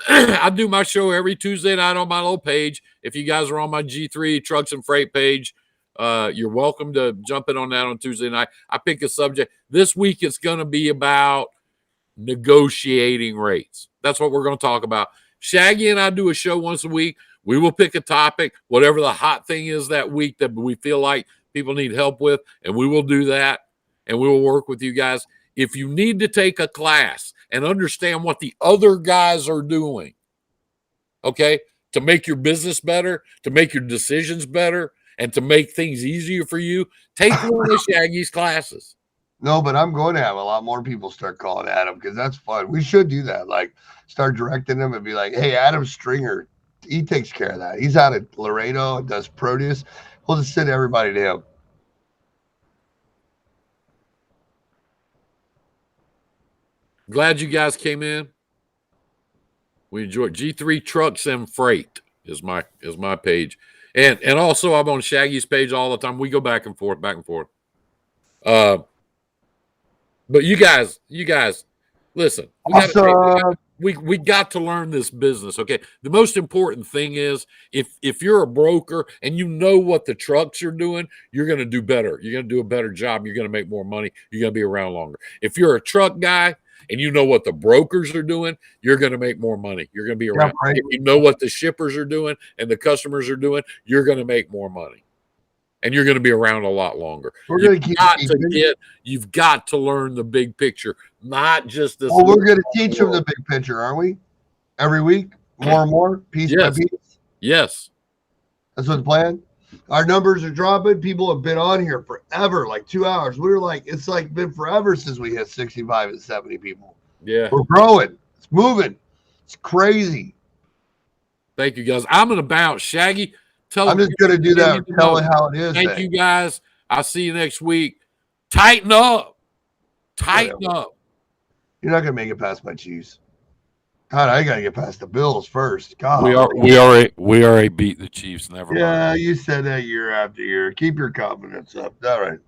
I do my show every Tuesday night on my little page. If you guys are on my G3 Trucks and Freight page, you're welcome to jump in on that on Tuesday night. I pick a subject. This week it's going to be about negotiating rates. That's what we're going to talk about. Shaggy and I do a show once a week. We will pick a topic, whatever the hot thing is that week that we feel like people need help with, and we will do that, and we will work with you guys. If you need to take a class and understand what the other guys are doing, okay, to make your business better, to make your decisions better, and to make things easier for you, take one of Shaggy's classes. No, but I'm going to have a lot more people start calling Adam because that's fun. We should do that. Like, start directing them and be like, hey, Adam Stringer, he takes care of that. He's out of Laredo and does produce. We'll just send everybody to him. Glad you guys came in. We enjoyed G3 Trucks and Freight is my page. And also I'm on Shaggy's page all the time. We go back and forth. But you guys, listen, we got to learn this business. Okay. The most important thing is if you're a broker and you know what the trucks are doing, you're going to do better. You're going to do a better job. You're going to make more money. You're going to be around longer. If you're a truck guy and you know what the brokers are doing, you're going to make more money. You're going to be around. Yeah, right. If you know what the shippers are doing and the customers are doing, you're going to make more money. And you're going to be around a lot longer. You've got to learn the big picture, not just this. Well, we're going to teach them the big picture, aren't we? Every week? more and more, piece by Yes. piece. Yes. That's what the plan. Our numbers are dropping. People have been on here forever, like 2 hours. We were like, it's like been forever since we hit 65 and 70 people. Yeah. We're growing. It's moving. It's crazy. Thank you, guys. I'm going to bounce. Shaggy, tell I'm them. just going to do that. Tell it how it is. Thank you, guys. I'll see you next week. Tighten up. Tighten up. You're not going to make it past my Chiefs. God, I got to get past the Bills first. God, we already beat the Chiefs. Never mind. Yeah, you said that year after year. Keep your confidence up. All right.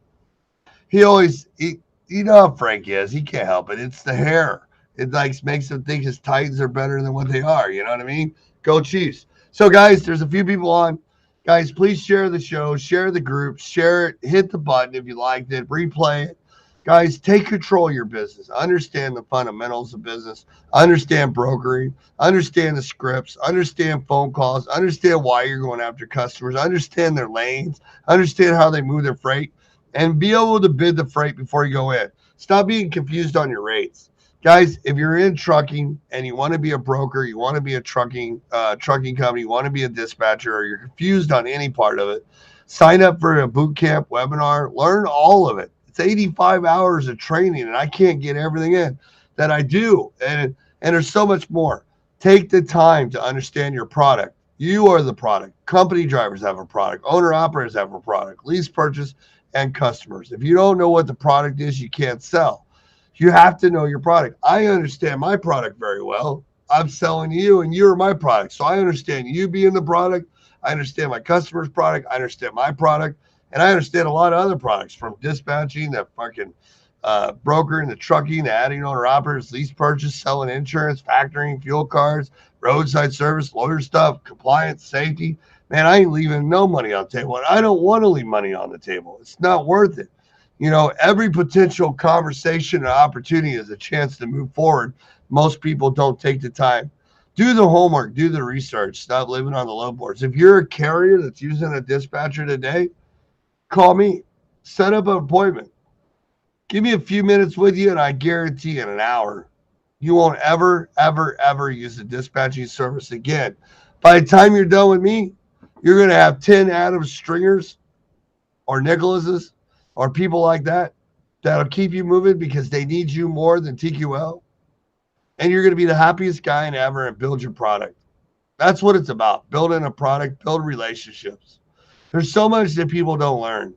You know how Frank is. He can't help it. It's the hair. It like makes him think his Titans are better than what they are. You know what I mean? Go Chiefs. So, guys, there's a few people on. Guys, please share the show, share the group, share it, hit the button if you liked it, replay it. Guys, take control of your business. Understand the fundamentals of business. Understand brokering. Understand the scripts. Understand phone calls. Understand why you're going after customers. Understand their lanes. Understand how they move their freight. And be able to bid the freight before you go in. Stop being confused on your rates. Guys, if you're in trucking and you want to be a broker, you want to be a trucking company, you want to be a dispatcher, or you're confused on any part of it, sign up for a boot camp webinar. Learn all of it. It's 85 hours of training, and I can't get everything in that I do. And there's so much more. Take the time to understand your product. You are the product. Company drivers have a product. Owner-operators have a product. Lease purchase and customers. If you don't know what the product is, you can't sell. You have to know your product. I understand my product very well. I'm selling to you, and you're my product. So I understand you being the product. I understand my customer's product. I understand my product. And I understand a lot of other products, from dispatching, the fucking brokering, the trucking, the adding owner-operators, lease purchase, selling insurance, factoring, fuel cards, roadside service, lawyer stuff, compliance, safety. Man, I ain't leaving no money on the table. And I don't want to leave money on the table. It's not worth it. You know, every potential conversation and opportunity is a chance to move forward. Most people don't take the time. Do the homework, do the research, stop living on the low boards. If you're a carrier that's using a dispatcher today, call me, set up an appointment. Give me a few minutes with you, and I guarantee in an hour, you won't ever, ever, ever use a dispatching service again. By the time you're done with me, you're going to have 10 Adams Stringers or Nicholases or people like that that'll keep you moving because they need you more than TQL. And you're going to be the happiest guy in ever and build your product. That's what it's about. Building a product, build relationships. There's so much that people don't learn.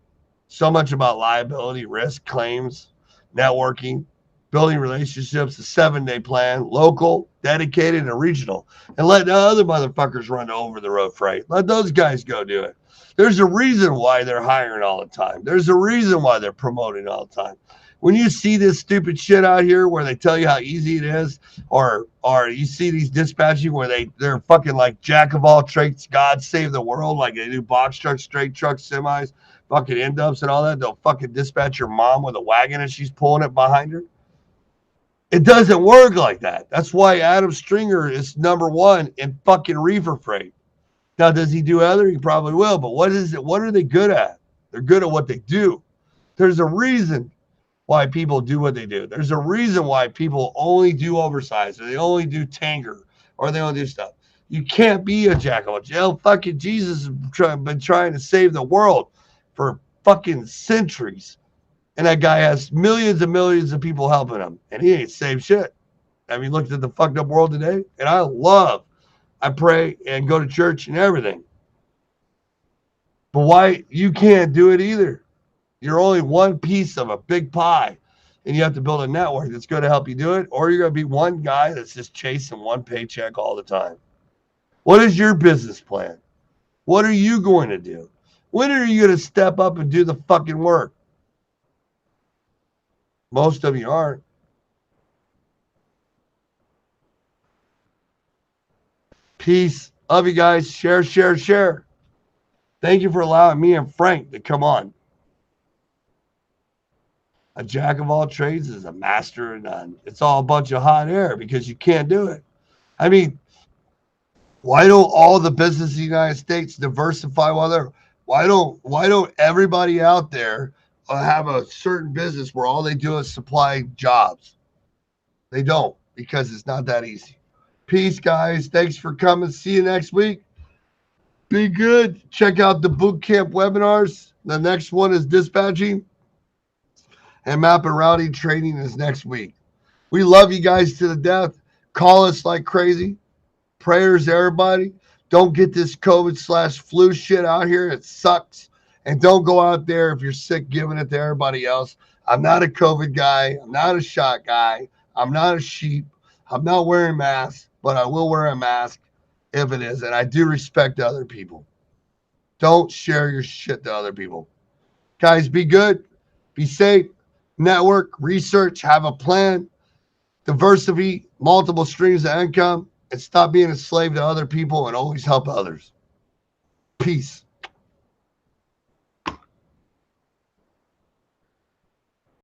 So much about liability, risk, claims, networking, building relationships, a 7-day plan, local, dedicated, and regional. And let the other motherfuckers run over the road freight. Let those guys go do it. There's a reason why they're hiring all the time. There's a reason why they're promoting all the time. When you see this stupid shit out here where they tell you how easy it is, or you see these dispatching where they're fucking like jack of all trades, God save the world, like they do box trucks, straight trucks, semis, fucking end-ups and all that, they'll fucking dispatch your mom with a wagon and she's pulling it behind her. It doesn't work like that. That's why Adam Stringer is number one in fucking reefer freight. Now, does he do other? He probably will, but what is it? What are they good at? They're good at what they do. There's a reason why people do what they do. There's a reason why people only do oversized, or they only do tanker, or they only do stuff. You can't be a jack of all trades. Fucking Jesus has been trying to save the world for fucking centuries. And that guy has millions and millions of people helping him, and he ain't saved shit. I mean, look at the fucked up world today, and I pray and go to church and everything. But why? You can't do it either. You're only one piece of a big pie, and you have to build a network that's going to help you do it, or you're going to be one guy that's just chasing one paycheck all the time. What is your business plan? What are you going to do? When are you going to step up and do the fucking work? Most of you aren't. Peace. Love you guys. Share, share, share. Thank you for allowing me and Frank to come on. A jack of all trades is a master of none. It's all a bunch of hot air because you can't do it. I mean, why don't all the businesses in the United States diversify while they're why don't everybody out there have a certain business where all they do is supply jobs? They don't, because it's not that easy. Peace, guys. Thanks for coming. See you next week. Be good. Check out the boot camp webinars. The next one is dispatching, and map and routing training is next week. We love you guys to the death. Call us like crazy. Prayers, everybody. Don't get this COVID/flu shit out here. It sucks. And don't go out there if you're sick giving it to everybody else. I'm not a COVID guy. I'm not a shot guy. I'm not a sheep. I'm not wearing masks, but I will wear a mask if it is. And I do respect other people. Don't share your shit to other people. Guys, be good. Be safe. Network, research, have a plan. Diversity, multiple streams of income, and stop being a slave to other people and always help others. Peace.